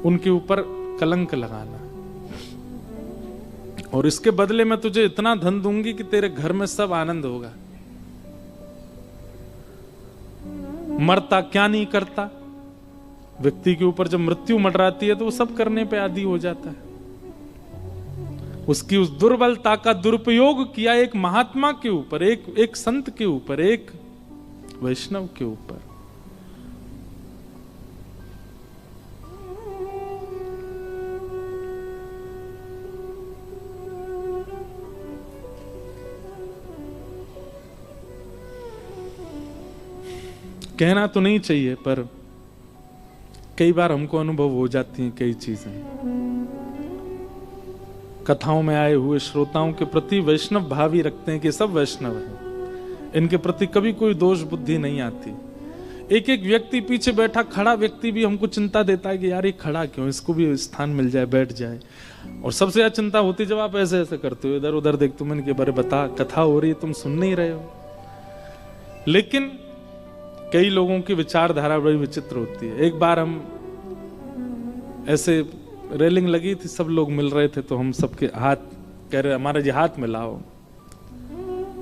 उनके ऊपर कलंक लगाना, और इसके बदले में तुझे इतना धन दूंगी कि तेरे घर में सब आनंद होगा। मरता क्या नहीं करता, व्यक्ति के ऊपर जब मृत्यु मंडराती है तो वो सब करने पे आदी हो जाता है। उसकी उस दुर्बलता का दुरुपयोग किया एक महात्मा के ऊपर, एक संत के ऊपर, एक वैष्णव के ऊपर। कहना तो नहीं चाहिए पर कई बार हमको अनुभव हो जाती हैं कई चीजें। कथाओं में आए हुए श्रोताओं के प्रति वैष्णव भाव ही रखते हैं कि सब वैष्णव हैं, इनके प्रति कभी कोई दोष बुद्धि नहीं आती। एक एक व्यक्ति पीछे बैठा खड़ा व्यक्ति भी हमको चिंता देता है कि यार ये खड़ा क्यों, इसको भी स्थान मिल जाए, बैठ जाए। और सबसे ज्यादा चिंता होती जब आप ऐसे ऐसे करते हो, इधर उधर देखते हो, मैंने बारे बता, कथा हो रही है तुम सुन नहीं रहे हो। लेकिन कई लोगों की विचारधारा बड़ी विचित्र होती है। एक बार हम ऐसे रेलिंग लगी थी, सब लोग मिल रहे थे, तो हम सबके हाथ कह रहे हमारा जी हाथ मिलाओ,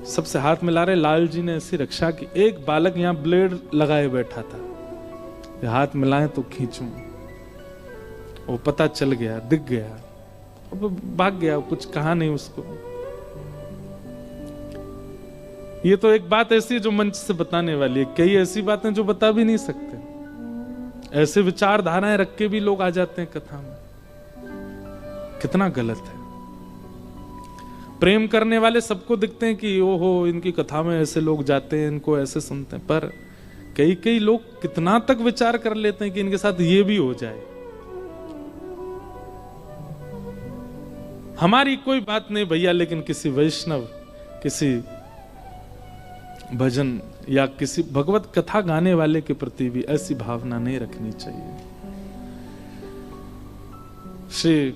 सबसे हाथ मिला रहे। लाल जी ने ऐसी रक्षा की, एक बालक यहाँ ब्लेड लगाए बैठा था, हाथ मिलाए तो खींचूं, वो पता चल गया, दिख गया, अब भाग गया, कुछ कहा नहीं उसको। ये तो एक बात ऐसी है जो मंच से बताने वाली है, कई ऐसी बातें जो बता भी नहीं सकते। ऐसे विचारधाराएं रख के भी लोग आ जाते हैं कथा में, कितना गलत है। प्रेम करने वाले सबको दिखते हैं कि ओहो इनकी कथा में ऐसे लोग जाते हैं, इनको ऐसे सुनते हैं, पर कई कई लोग कितना तक विचार कर लेते हैं कि इनके साथ ये भी हो जाए। हमारी कोई बात नहीं भैया, लेकिन किसी वैष्णव, किसी भजन या किसी भगवत कथा गाने वाले के प्रति भी ऐसी भावना नहीं रखनी चाहिए। श्री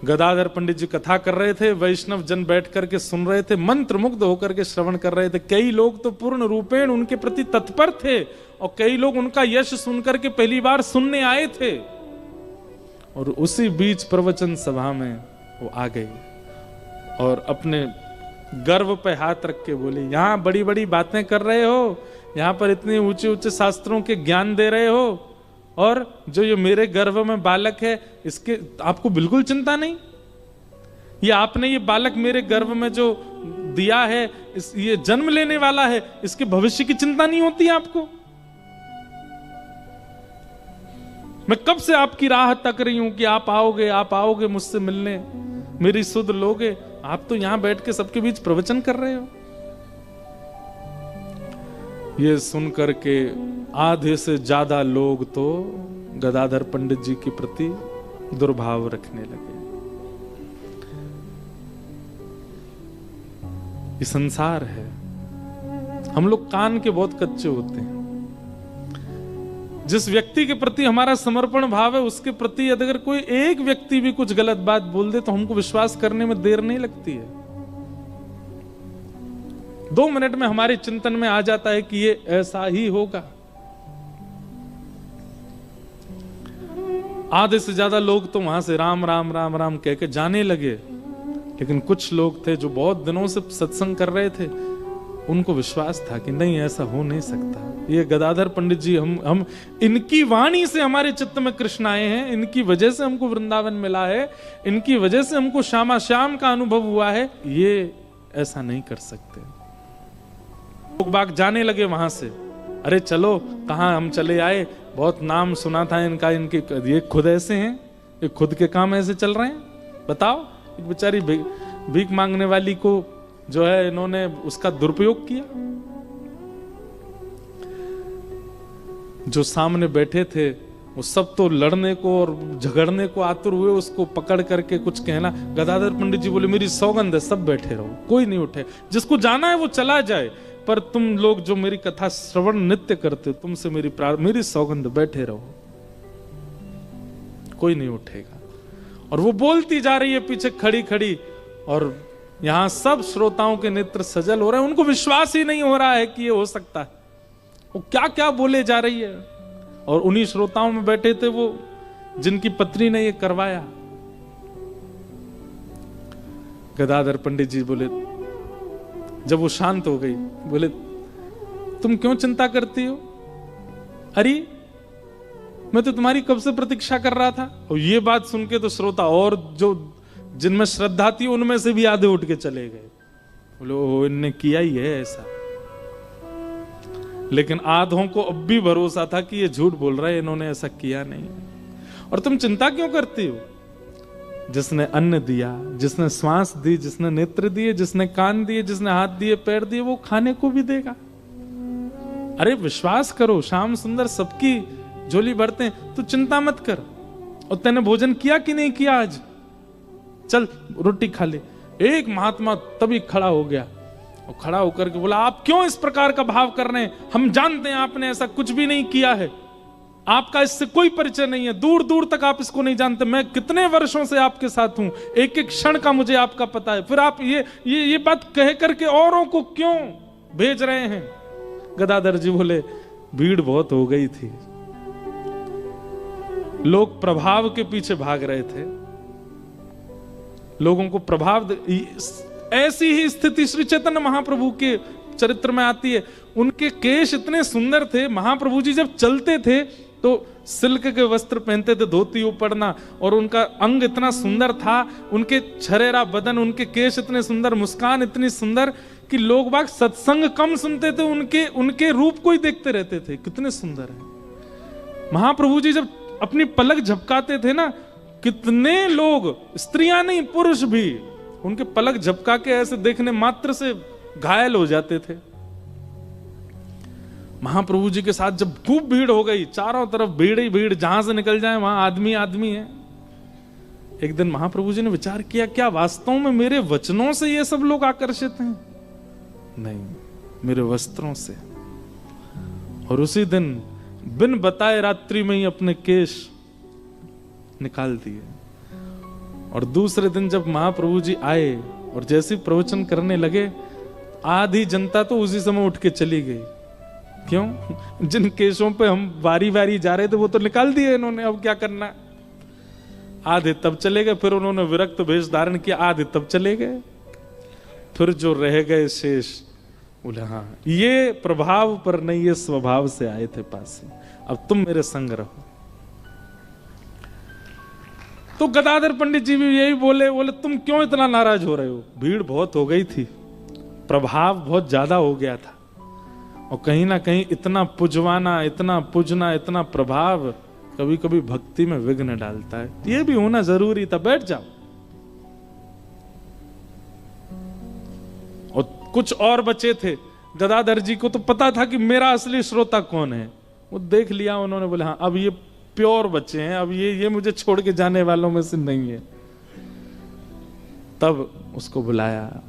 गदाधर पंडित जी कथा कर रहे थे, वैष्णव जन बैठ करके सुन रहे थे, मंत्र मुग्ध होकर के श्रवण कर रहे थे। कई लोग तो पूर्ण रूपेण उनके प्रति तत्पर थे और कई लोग उनका यश सुनकर के पहली बार सुनने आए थे। और उसी बीच प्रवचन सभा में वो आ गई और अपने गर्व पे हाथ रख के बोली, यहां बड़ी बड़ी बातें कर रहे हो, यहां पर इतने ऊंचे ऊंचे शास्त्रों के ज्ञान दे रहे हो, और जो ये मेरे गर्भ में बालक है इसके आपको बिल्कुल चिंता नहीं? ये आपने ये बालक मेरे गर्भ में जो दिया है, ये जन्म लेने वाला है, इसके भविष्य की चिंता नहीं होती आपको? मैं कब से आपकी राह तक रही हूं कि आप आओगे मुझसे मिलने, मेरी सुध लोगे। आप तो यहां बैठ के सबके बीच प्रवचन कर रहे हो। ये सुनकर के आधे से ज्यादा लोग तो गदाधर पंडित जी के प्रति दुर्भाव रखने लगे। ये संसार है। हम लोग कान के बहुत कच्चे होते हैं। जिस व्यक्ति के प्रति हमारा समर्पण भाव है, उसके प्रति अगर कोई एक व्यक्ति भी कुछ गलत बात बोल दे तो हमको विश्वास करने में देर नहीं लगती है। 2 मिनट में हमारे चिंतन में आ जाता है कि ये ऐसा ही होगा। आधे से ज्यादा लोग तो वहां से राम राम राम राम कह के जाने लगे, लेकिन कुछ लोग थे जो बहुत दिनों से सत्संग कर रहे थे, उनको विश्वास था कि नहीं, ऐसा हो नहीं सकता। ये गदाधर पंडित जी, हम इनकी वाणी से हमारे चित्त में कृष्ण आए हैं, इनकी वजह से हमको वृंदावन मिला है, इनकी वजह से हमको श्यामा श्याम का अनुभव हुआ है, ये ऐसा नहीं कर सकते। लोग बाग जाने लगे वहां से। अरे चलो, कहां हम चले आए, बहुत नाम सुना था इनका, इनके ये खुद ऐसे हैं, ये खुद के काम ऐसे चल रहे हैं। बताओ, एक बेचारी भीख मांगने वाली को जो है इन्होंने उसका दुरुपयोग किया। जो सामने बैठे थे वो सब तो लड़ने को और झगड़ने को आतुर हुए, उसको पकड़ करके कुछ कहना। गदाधर पंडित जी बोले, मेरी सौगंध है, सब बैठे रहो, कोई नहीं उठे, जिसको जाना है वो चला जाए, पर तुम लोग जो मेरी कथा श्रवण नित्य करते हो, तुमसे मेरी सौगंध, बैठे रहो, कोई नहीं उठेगा। और वो बोलती जा रही है पीछे खड़ी खड़ी, और यहां सब श्रोताओं के नेत्र सजल हो रहे हैं। उनको विश्वास ही नहीं हो रहा है कि ये हो सकता है। वो क्या क्या बोले जा रही है। और उन्हीं श्रोताओं में बैठे थे वो जिनकी पत्नी ने ये करवाया। गदाधर पंडित जी बोले, जब वो शांत हो गई, बोले, तुम क्यों चिंता करती हो? अरे मैं तो तुम्हारी कब से प्रतीक्षा कर रहा था। और ये बात सुन के तो श्रोता और जो जिनमें श्रद्धा थी उनमें से भी आधे उठ के चले गए। बोले, ओ, इनने किया ही है ऐसा। लेकिन आधों को अब भी भरोसा था कि ये झूठ बोल रहा है, इन्होंने ऐसा किया नहीं। और तुम चिंता क्यों करती हो? जिसने अन्न दिया, जिसने श्वास दी, जिसने नेत्र दिए, जिसने कान दिए, जिसने हाथ दिए, पैर दिए, वो खाने को भी देगा। अरे विश्वास करो, श्याम सुंदर सबकी झोली भरते हैं, तू चिंता मत कर। और तैने भोजन किया कि नहीं किया आज? चल रोटी खा ले। एक महात्मा तभी खड़ा हो गया और खड़ा होकर के बोला, आप क्यों इस प्रकार का भाव कर रहे हैं? हम जानते हैं आपने ऐसा कुछ भी नहीं किया है, आपका इससे कोई परिचय नहीं है, दूर दूर तक आप इसको नहीं जानते। मैं कितने वर्षों से आपके साथ हूं, एक एक क्षण का मुझे आपका पता है, फिर आप ये बात कह करके औरों को क्यों भेज रहे हैं? गदाधर जी बोले, भीड़ बहुत हो गई थी, लोग प्रभाव के पीछे भाग रहे थे, लोगों को प्रभाव। ऐसी ही स्थिति श्री चैतन्य महाप्रभु के चरित्र में आती है। उनके केश इतने सुंदर थे, महाप्रभु जी जब चलते थे तो सिल्क के वस्त्र पहनते थे, धोती ऊपरना, और उनका अंग इतना सुंदर था, उनके छरेरा बदन, उनके केश इतने सुंदर, मुस्कान इतनी सुंदर कि लोग बाग सत्संग कम सुनते थे, उनके रूप को ही देखते रहते थे, कितने सुंदर है। महाप्रभु जी जब अपनी पलक झपकाते थे ना, कितने लोग, स्त्रियां नहीं पुरुष भी, उनके पलक झपका के ऐसे देखने मात्र से घायल हो जाते थे। महाप्रभु जी के साथ जब खूब भीड़ हो गई, चारों तरफ भीड़ ही भीड़, जहां से निकल जाए वहां आदमी आदमी है। एक दिन महाप्रभु जी ने विचार किया, क्या वास्तव में मेरे वचनों से ये सब लोग आकर्षित हैं? नहीं, मेरे वस्त्रों से। और उसी दिन बिन बताए रात्रि में ही अपने केश निकाल दिए। और दूसरे दिन जब महाप्रभु जी आए और जैसे प्रवचन करने लगे, आधी जनता तो उसी समय उठ के चली गई। क्यों? जिन केशों पे हम बारी बारी जा रहे थे वो तो निकाल दिए इन्होंने, अब क्या करना। आधे तब चले गए, फिर उन्होंने विरक्त वेश धारण किया, आधे तब चले गए, फिर जो रह गए शेष, बोले हाँ, ये प्रभाव पर नहीं, ये स्वभाव से आए थे पास से, अब तुम मेरे संग रहो। तो गदाधर पंडित जी भी यही बोले तुम क्यों इतना नाराज हो रहे हो? भीड़ बहुत हो गई थी, प्रभाव बहुत ज्यादा हो गया था, और कहीं ना कहीं इतना पुजवाना, इतना पुजना, इतना प्रभाव कभी कभी भक्ति में विघ्न डालता है। ये भी होना जरूरी था, बैठ जाओ। और कुछ और बचे थे, गदाधर जी को तो पता था कि मेरा असली श्रोता कौन है, वो देख लिया उन्होंने, बोले हाँ, अब ये प्योर बच्चे हैं, अब ये मुझे छोड़ के जाने वालों में से नहीं है। तब उसको बुलाया,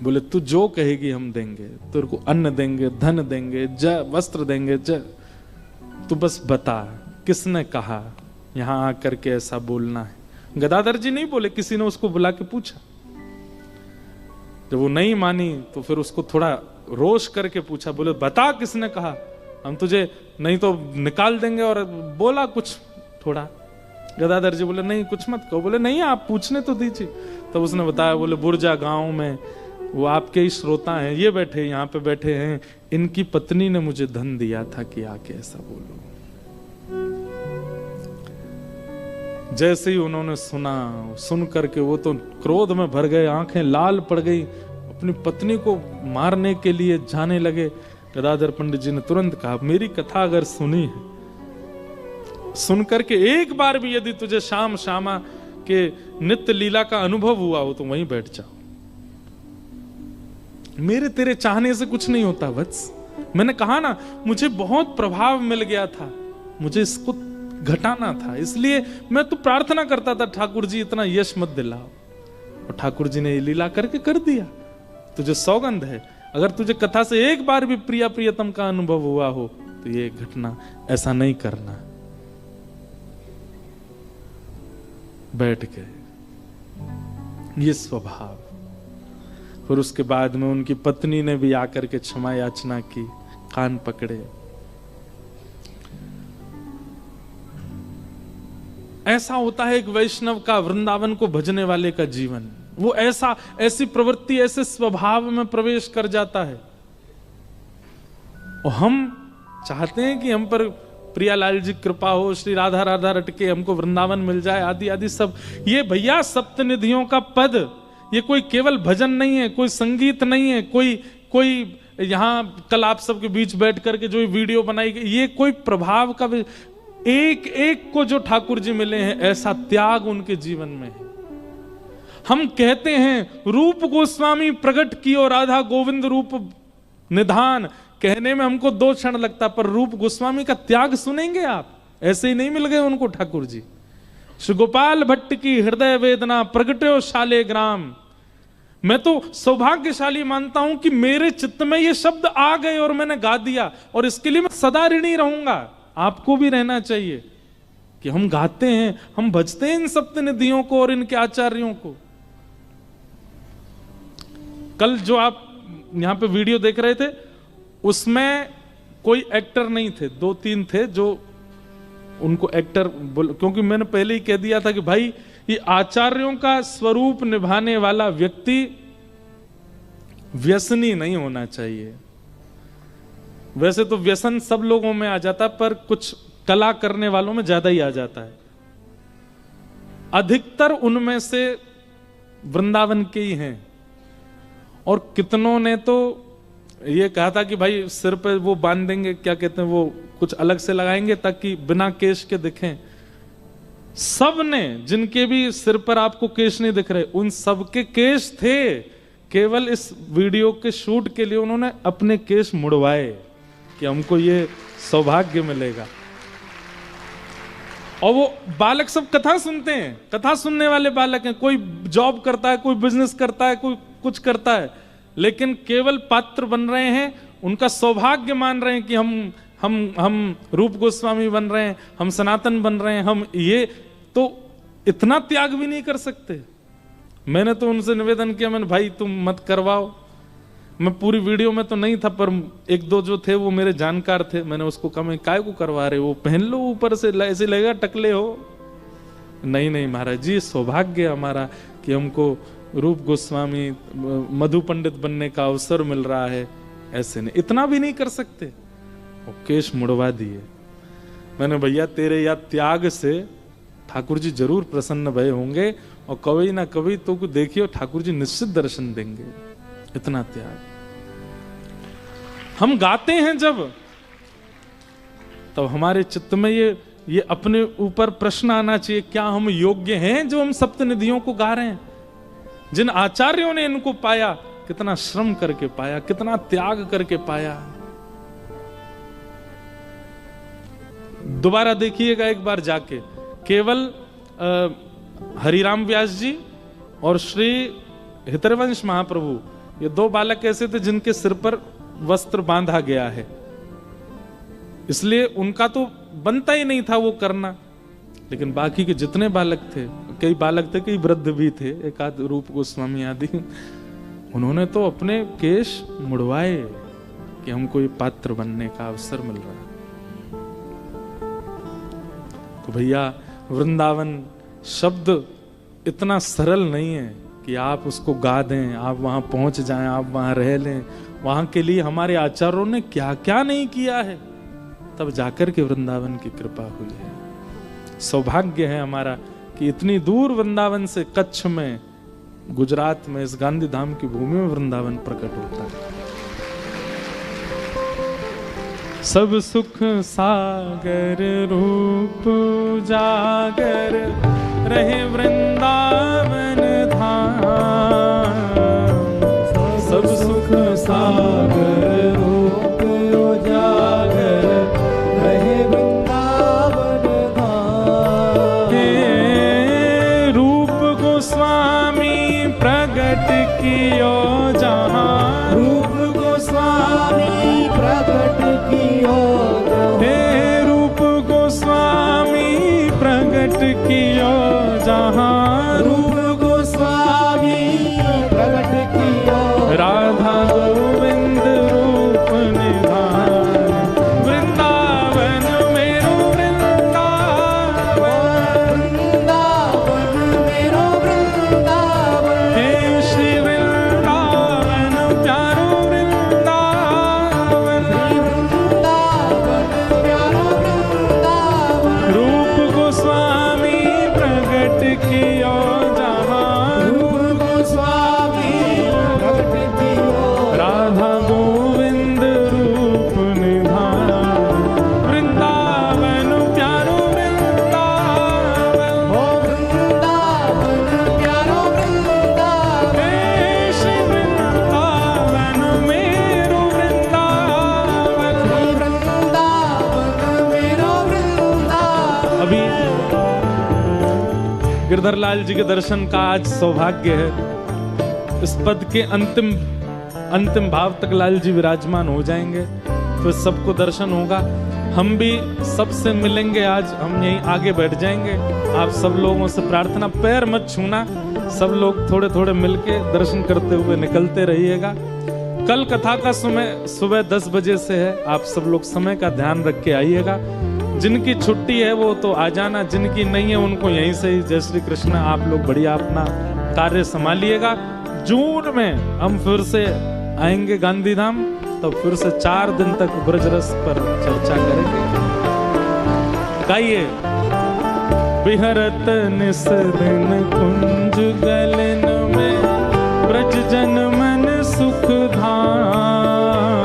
बोले तू जो कहेगी हम देंगे, तेरे को अन्न देंगे, धन देंगे, वस्त्र देंगे, तू बस बता किसने कहा यहां आकर के ऐसा बोलना है। गदाधर जी नहीं बोले, किसी ने उसको बुला के पूछा। जब वो नहीं मानी तो फिर उसको थोड़ा रोष करके पूछा, बोले बता किसने कहा, हम तुझे नहीं तो निकाल देंगे। और बोला कुछ थोड़ा, गदाधर जी बोले नहीं कुछ मत कहो। बोले नहीं आप पूछने तो दीजिए। तब उसने बताया, बोले बुर्जा गांव में वो आपके ही श्रोता हैं, ये बैठे यहाँ पे बैठे हैं, इनकी पत्नी ने मुझे धन दिया था कि आके ऐसा बोलो। जैसे ही उन्होंने सुना, सुन करके वो तो क्रोध में भर गए, आंखें लाल पड़ गई, अपनी पत्नी को मारने के लिए जाने लगे। गदाधर पंडित जी ने तुरंत कहा, मेरी कथा अगर सुनी है, सुन करके एक बार भी यदि तुझे शाम श्यामा के नित्य लीला का अनुभव हुआ हो तो वहीं बैठ जाओ। मेरे तेरे चाहने से कुछ नहीं होता वत्स। मैंने कहा ना, मुझे बहुत प्रभाव मिल गया था, मुझे इसको घटाना था, इसलिए मैं तो प्रार्थना करता था ठाकुर जी इतना यश मत दिलाओ। और ठाकुर जी ने ये लीला करके कर दिया। तुझे सौगंध है, अगर तुझे कथा से एक बार भी प्रिया प्रियतम का अनुभव हुआ हो तो ये घटना, ऐसा नहीं करना। बैठ गए, ये स्वभाव। फिर उसके बाद में उनकी पत्नी ने भी आकर के क्षमा याचना की, कान पकड़े। ऐसा होता है एक वैष्णव का, वृंदावन को भजने वाले का जीवन। वो ऐसी प्रवृत्ति, ऐसे स्वभाव में प्रवेश कर जाता है। और हम चाहते हैं कि हम पर प्रियालाल जी कृपा हो, श्री राधा राधा रटके हमको वृंदावन मिल जाए, आदि आदि सब। ये भैया सप्तनिधियों का पद, ये कोई केवल भजन नहीं है, कोई संगीत नहीं है, कोई यहाँ कल आप सबके बीच बैठ करके जो वीडियो बनाई गई, ये कोई प्रभाव का, एक एक को जो ठाकुर जी मिले हैं ऐसा त्याग उनके जीवन में है। हम कहते हैं रूप गोस्वामी प्रकट कियो राधा गोविंद रूप निधान, कहने में हमको 2 क्षण लगता, पर रूप गोस्वामी का त्याग सुनेंगे आप, ऐसे ही नहीं मिल गए उनको ठाकुर जी। श्री गोपाल भट्ट की हृदय वेदना प्रगट्यो शाले ग्राम। मैं तो सौभाग्यशाली मानता हूं कि मेरे चित्त में ये शब्द आ गए और मैंने गा दिया, और इसके लिए मैं सदा ऋणी रहूंगा। आपको भी रहना चाहिए कि हम गाते हैं, हम भजते हैं इन सप्तनिधियों को और इनके आचार्यों को। कल जो आप यहां पे वीडियो देख रहे थे, उसमें कोई एक्टर नहीं थे, 2-3 थे जो उनको एक्टर क्योंकि मैंने पहले ही कह दिया था कि भाई ये आचार्यों का स्वरूप निभाने वाला व्यक्ति व्यसनी नहीं होना चाहिए। वैसे तो व्यसन सब लोगों में आ जाता, पर कुछ कला करने वालों में ज्यादा ही आ जाता है। अधिकतर उनमें से वृंदावन के ही हैं, और कितनों ने तो ये कहा था कि भाई सिर पे वो बांध देंगे, क्या कहते हैं वो, कुछ अलग से लगाएंगे ताकि बिना केश के दिखें। सब ने, जिनके भी सिर पर आपको केश नहीं दिख रहे, उन सबके केश थे, केवल इस वीडियो के शूट के लिए उन्होंने अपने केश मुड़वाए कि हमको ये सौभाग्य मिलेगा। और वो बालक सब कथा सुनते हैं, कथा सुनने वाले बालक हैं, कोई जॉब करता है, कोई बिजनेस करता है, कोई कुछ करता है, लेकिन केवल पात्र बन रहे हैं, उनका सौभाग्य मान रहे हैं कि हम रूप गोस्वामी बन रहे हैं, हम सनातन बन रहे हैं, हम ये, तो इतना त्याग भी नहीं कर सकते। मैंने तो उनसे निवेदन किया, मैंने भाई तुम मत करवाओ। मैं पूरी वीडियो में तो नहीं था, पर 1-2 जो थे वो मेरे जानकार थे, मैंने उसको कहा मैं काय को करवा रहे हो, पहन लो ऊपर से, ऐसे लगेगा टकले हो। नहीं महाराज जी, सौभाग्य हमारा कि हमको रूप गोस्वामी मधु पंडित बनने का अवसर मिल रहा है। ऐसे नहीं, इतना भी नहीं कर सकते। और केश मुड़वा दिए। मैंने भैया तेरे या त्याग से ठाकुर जी जरूर प्रसन्न भय होंगे, और कभी ना कभी तो देखियो ठाकुर जी निश्चित दर्शन देंगे। इतना त्याग। हम गाते हैं जब, तब हमारे चित्त में ये अपने ऊपर प्रश्न आना चाहिए, क्या हम योग्य हैं जो हम सप्तनिधियों को गा रहे हैं? जिन आचार्यों ने इनको पाया, कितना श्रम करके पाया, कितना त्याग करके पाया। दोबारा देखिएगा एक बार जाके, केवल हरिराम व्यास जी और श्री हितरवंश महाप्रभु, ये 2 बालक ऐसे थे जिनके सिर पर वस्त्र बांधा गया है, इसलिए उनका तो बनता ही नहीं था वो करना। लेकिन बाकी के जितने बालक थे, कई बालक थे, कई वृद्ध भी थे, एक आध रूप गोस्वामी आदि, उन्होंने तो अपने केश मुड़वाए कि हमको ये पात्र बनने का अवसर मिल रहा है। तो भैया वृंदावन शब्द इतना सरल नहीं है कि आप उसको गा दें, आप वहां पहुंच जाएं, आप वहां रह लें। वहां के लिए हमारे आचार्यों ने क्या क्या नहीं किया है, तब जाकर के वृंदावन की कृपा हुई है। सौभाग्य है हमारा कि इतनी दूर वृंदावन से कच्छ में, गुजरात में, इस गांधी धाम की भूमि में वृंदावन प्रकट होता है। सब सुख सागर रूप जागर रहे वृंदावन धाम। सब सुख सागर रूप जागर रहे वृंदावन धाम। हे रूप गोस्वामी प्रगट कियो जहां, रूप गोस्वामी प्रकट कियो हे रूप गोस्वामी प्रगट कियो जहां, रूप गोस्वामी प्रकट कियो राधा गोविंद रूप निधान। वृंदावन मेरो वृंदावन, वृंदावन मेरो वृंदावन। हे श्री वृंदावन प्यारो वृंदावन। वृंदावन प्यारो वृंदावन। रूप गोस्वामी प्रगट कियो जहां, रूप गोस्वामी प्रकट कियो राधा गोविंद रूप निधान। वृंदावन प्यारो वृंदावन, ओ वृंदावन प्यारो वृंदावन। हे श्री वृंदावन मेरो वृंदावन। वृंदावन मेरो वृंदावन। अभी गिरधर लाल जी के दर्शन का आज सौभाग्य है। इस पद के अंतिम भाव तक लाल जी विराजमान हो जाएंगे, फिर सबको दर्शन होगा। हम भी सबसे मिलेंगे आज, हम यहीं आगे बैठ जाएंगे। आप सब लोगों से प्रार्थना, पैर मत छूना, सब लोग थोड़े थोड़े मिलके दर्शन करते हुए निकलते रहिएगा। कल कथा का समय सुबह 10 बजे से है, आप सब लोग समय का ध्यान रख के आइएगा। जिनकी छुट्टी है वो तो आ जाना, जिनकी नहीं है उनको यहीं से ही जय श्री कृष्ण, आप लोग बढ़िया अपना कार्य संभालिएगा। जून में हम फिर से आएंगे गांधी धाम, तो फिर से 4 दिन तक ब्रजरस पर चर्चा करेंगे। गाइए, बिहरत निस दिन कुंज गलन में, ब्रज जन मन सुख धाम।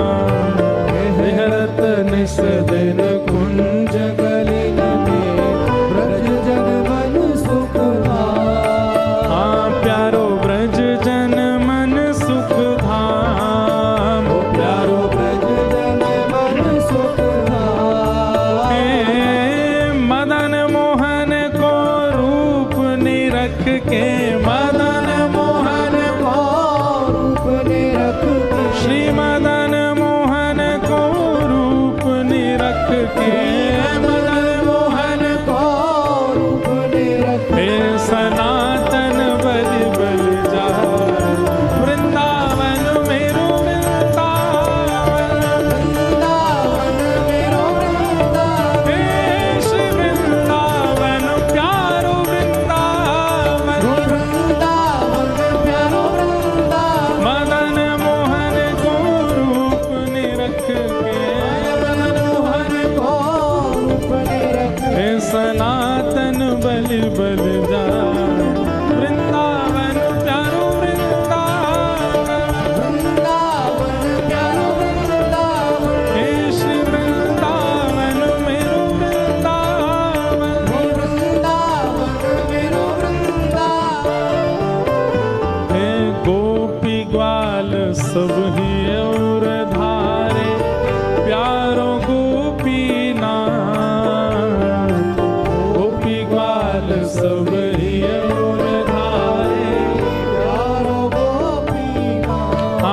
बिहरत निस दिन कुंज गलन में, ब्रज जन मन सुख धाम। हाँ प्यारो ब्रज जन मन सुख धाम। प्यारो ब्रज जन मन सुख धाम। हे मदन मोहन को रूप निरख के, मदन मोहन को रूप निरख के, श्री मदन मोहन को रूप निरख के, मदन मोहन को रूप निरख के। हे सनातन बलि बलि जाए, वृंदावन मेरो वृंदावन। वृंदावन मेरो वृंदावन। हे श्री वृंदावन प्यारो वृंदावन। वृंदावन प्यारो वृंदावन। मदन मोहन को रूप निरख के, मदन मोहन को रूप निरख के। हे सनातन बलि बलि जाए, वृंदावन प्यारो वृंदावन। वृंदावन प्यारो वृंदावन। हे श्री वृंदावन मेरो वृंदावन। वृंदावन मेरो वृंदावन। हे गोपी ग्वाल सब ही और धारे, प्यारो गोपी नाथ। गोपी ग्वाल सब ही और धारे, प्यारो गोपी नाथ।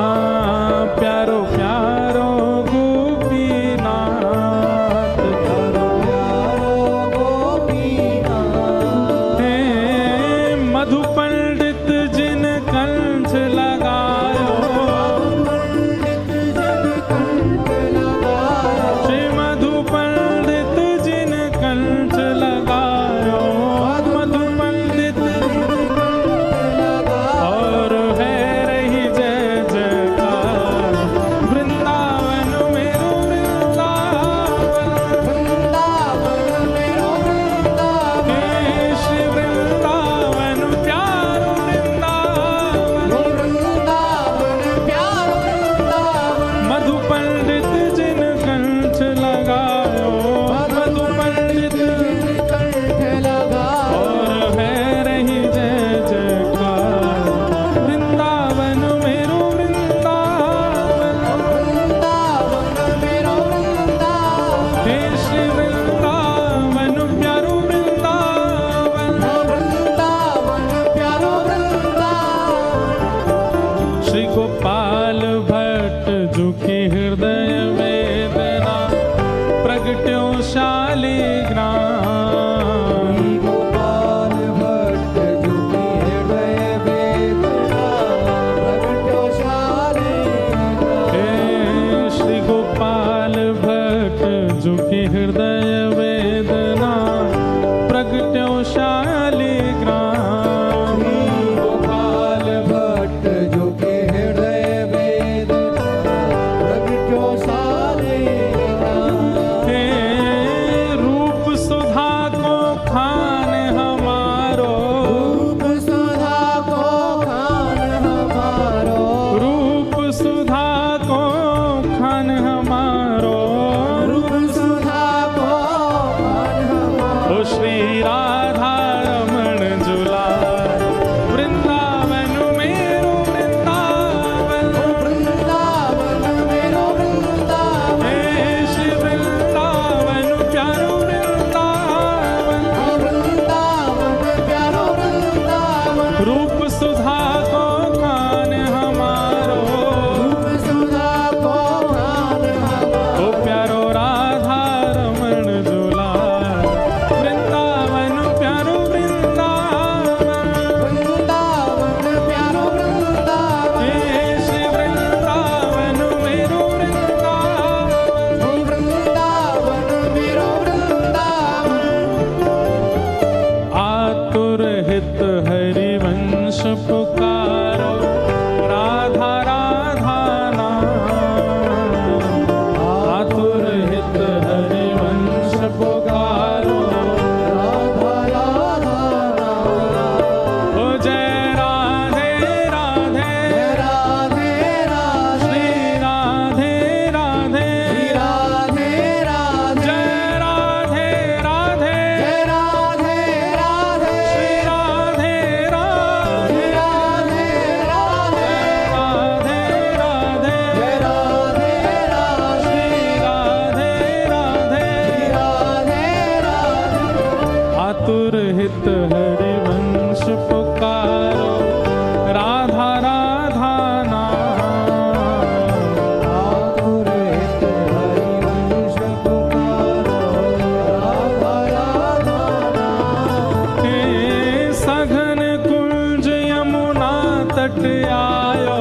तट आयो,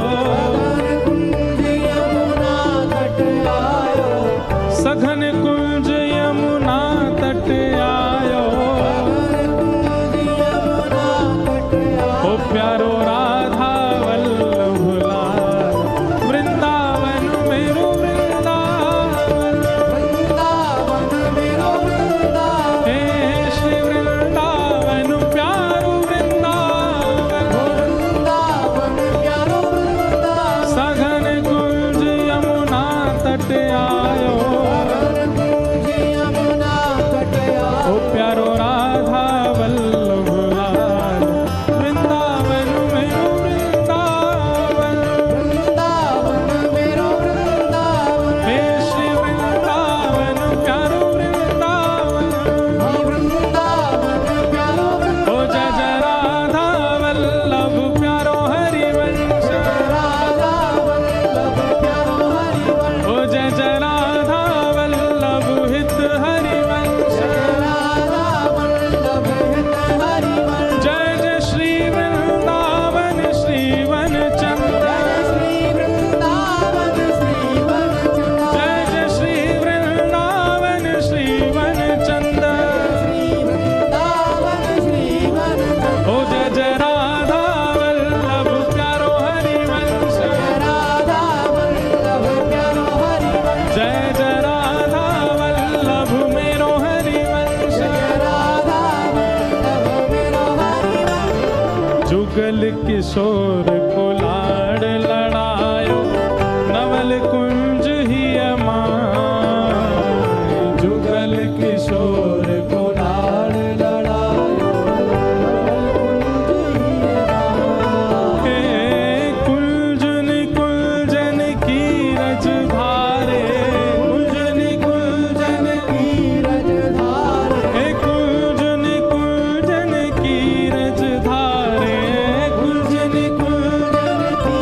सघन कुंज यमुना तट आयो, ओ प्यारो राधा वल्लभ लाल, वृंदावन मेरो वृंदावन, हे श्री वृंदावन प्यारो वृंदावन, सघन कुंज यमुना तट आयो, ओ प्यारो राधा वल्लभ लाल, वृंदावन मेरो वृंदावन, हे श्री वृंदावन प्यारो वृंदावन, ओ जय जय राधा वल्लभ प्यारो हरिवंश, ओ जय जय राधा वल्लभ हित हरिवंश, जय जय श्री वृंदावन श्रीवन चंद्र, जय जय श्री वृंदावन श्रीवन चंद्र, ओ जय जय राधा वल्लभ प्यारो हरिवंश, जय जय राधा वल्लभ मेरो हरिवंश, जुगल किशोर को लाड़ लड़ायो, नवल कुंज ही अमाय, जुगल किशोर को लाड़ लड़ायो, हे कुंजन कुंजन की रज धारे, कुंजन कुंजन की रज धारे, हे कुंजन कुंजन की रज धारे, कुंजन कुंजन की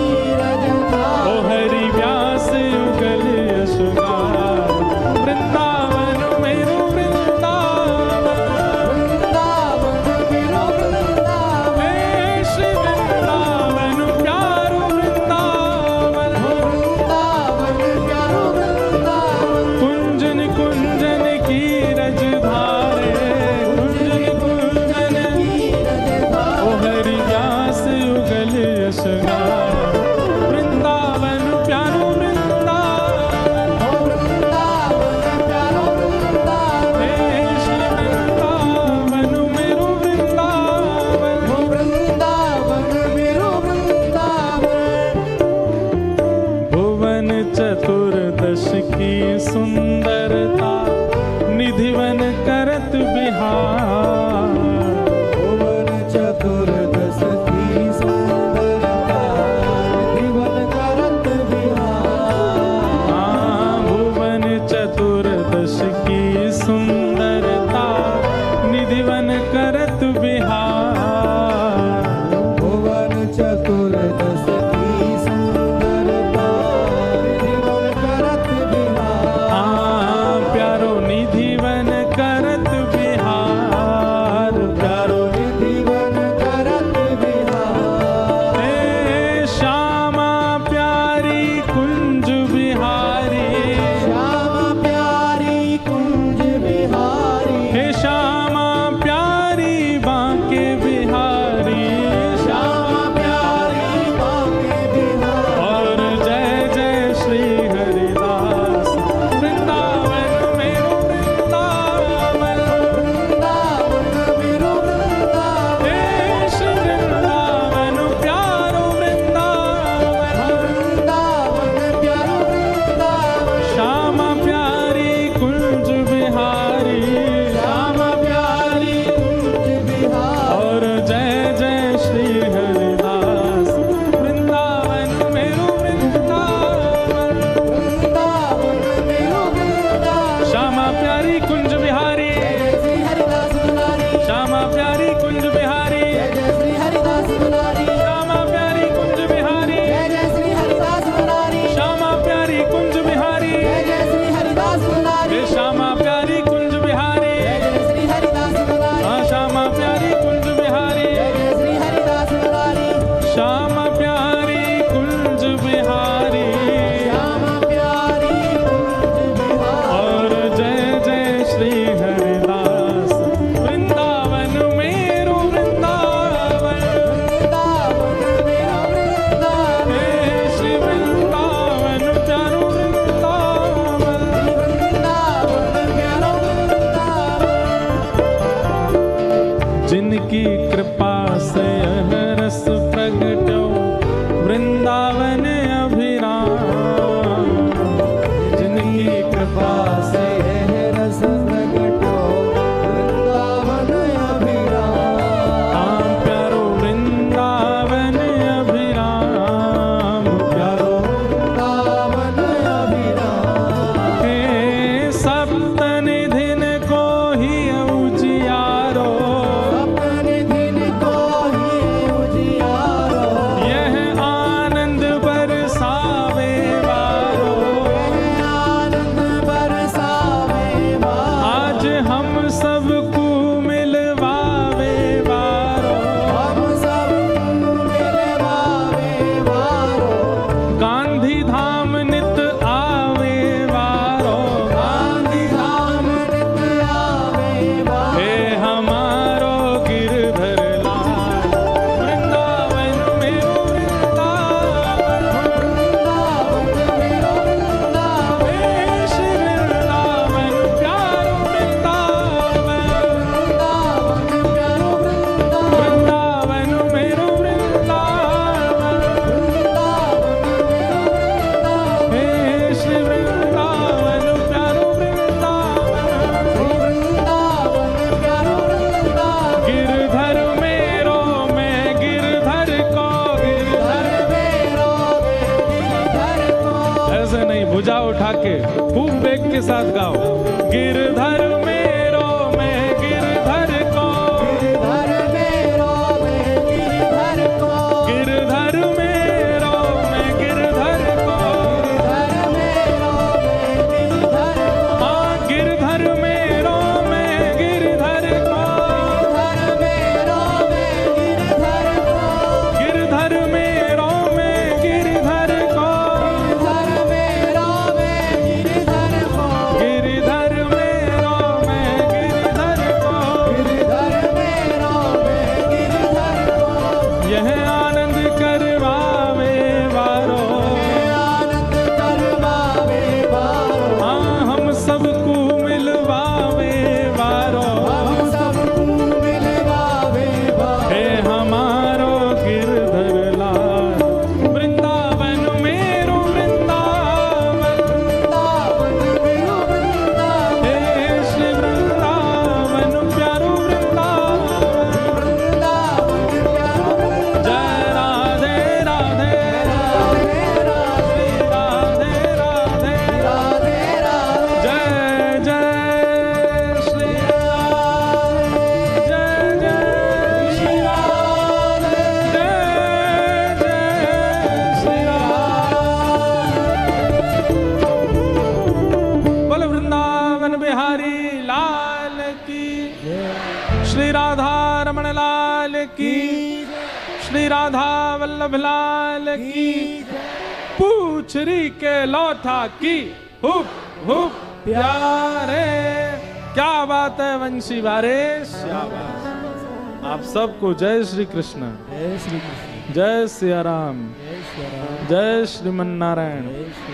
के खूब वेग के साथ गाओ। गिरधर मेरो मैं गिरधर को, गिरधर मेरो मैं गिरधर को, गिरधर मेरो मैं गिरधर को, गिरधर मेरो मैं गिरधर को, हाँ गिरधर मेरो मैं गिरधर को, गिरधर मेरो मैं गिरधर को, गिरधर मेरो मैं गिरधर को, गिरधर मेरो मैं गिरधर को, यह आनंद करवावे वारो, आनंद करवावे वारो, हाँ हम सबको मिलवावे वारो, हम सबको मिलवावे वारो, हे हमारो गिरधर लाल। वृंदावन मेरो वृंदावन, वृंदावन मेरो वृंदावन, हे श्री वृंदावन प्यारो वृंदावन। वृंदावन प्यारो वृंदावन, जय राधे राधे राधे राधे, राधे राधे राधे राधे, जय जय श्री राधे, जय जय श्री राधे, जय जय श्री राधे। बोल वृंदावन बिहारी लाल की, श्री राधा रमण लाल की, श्री राधा वल्लभ लाल की, पूछरी के लौथा की हुप हुप प्यारे। क्या बात है वंशी वारेश, क्या बात। आप सबको जय श्री कृष्ण, जय श्री कृष्ण, जय सिया राम, जय श्री राम, जय श्रीमन नारायण। जय श्री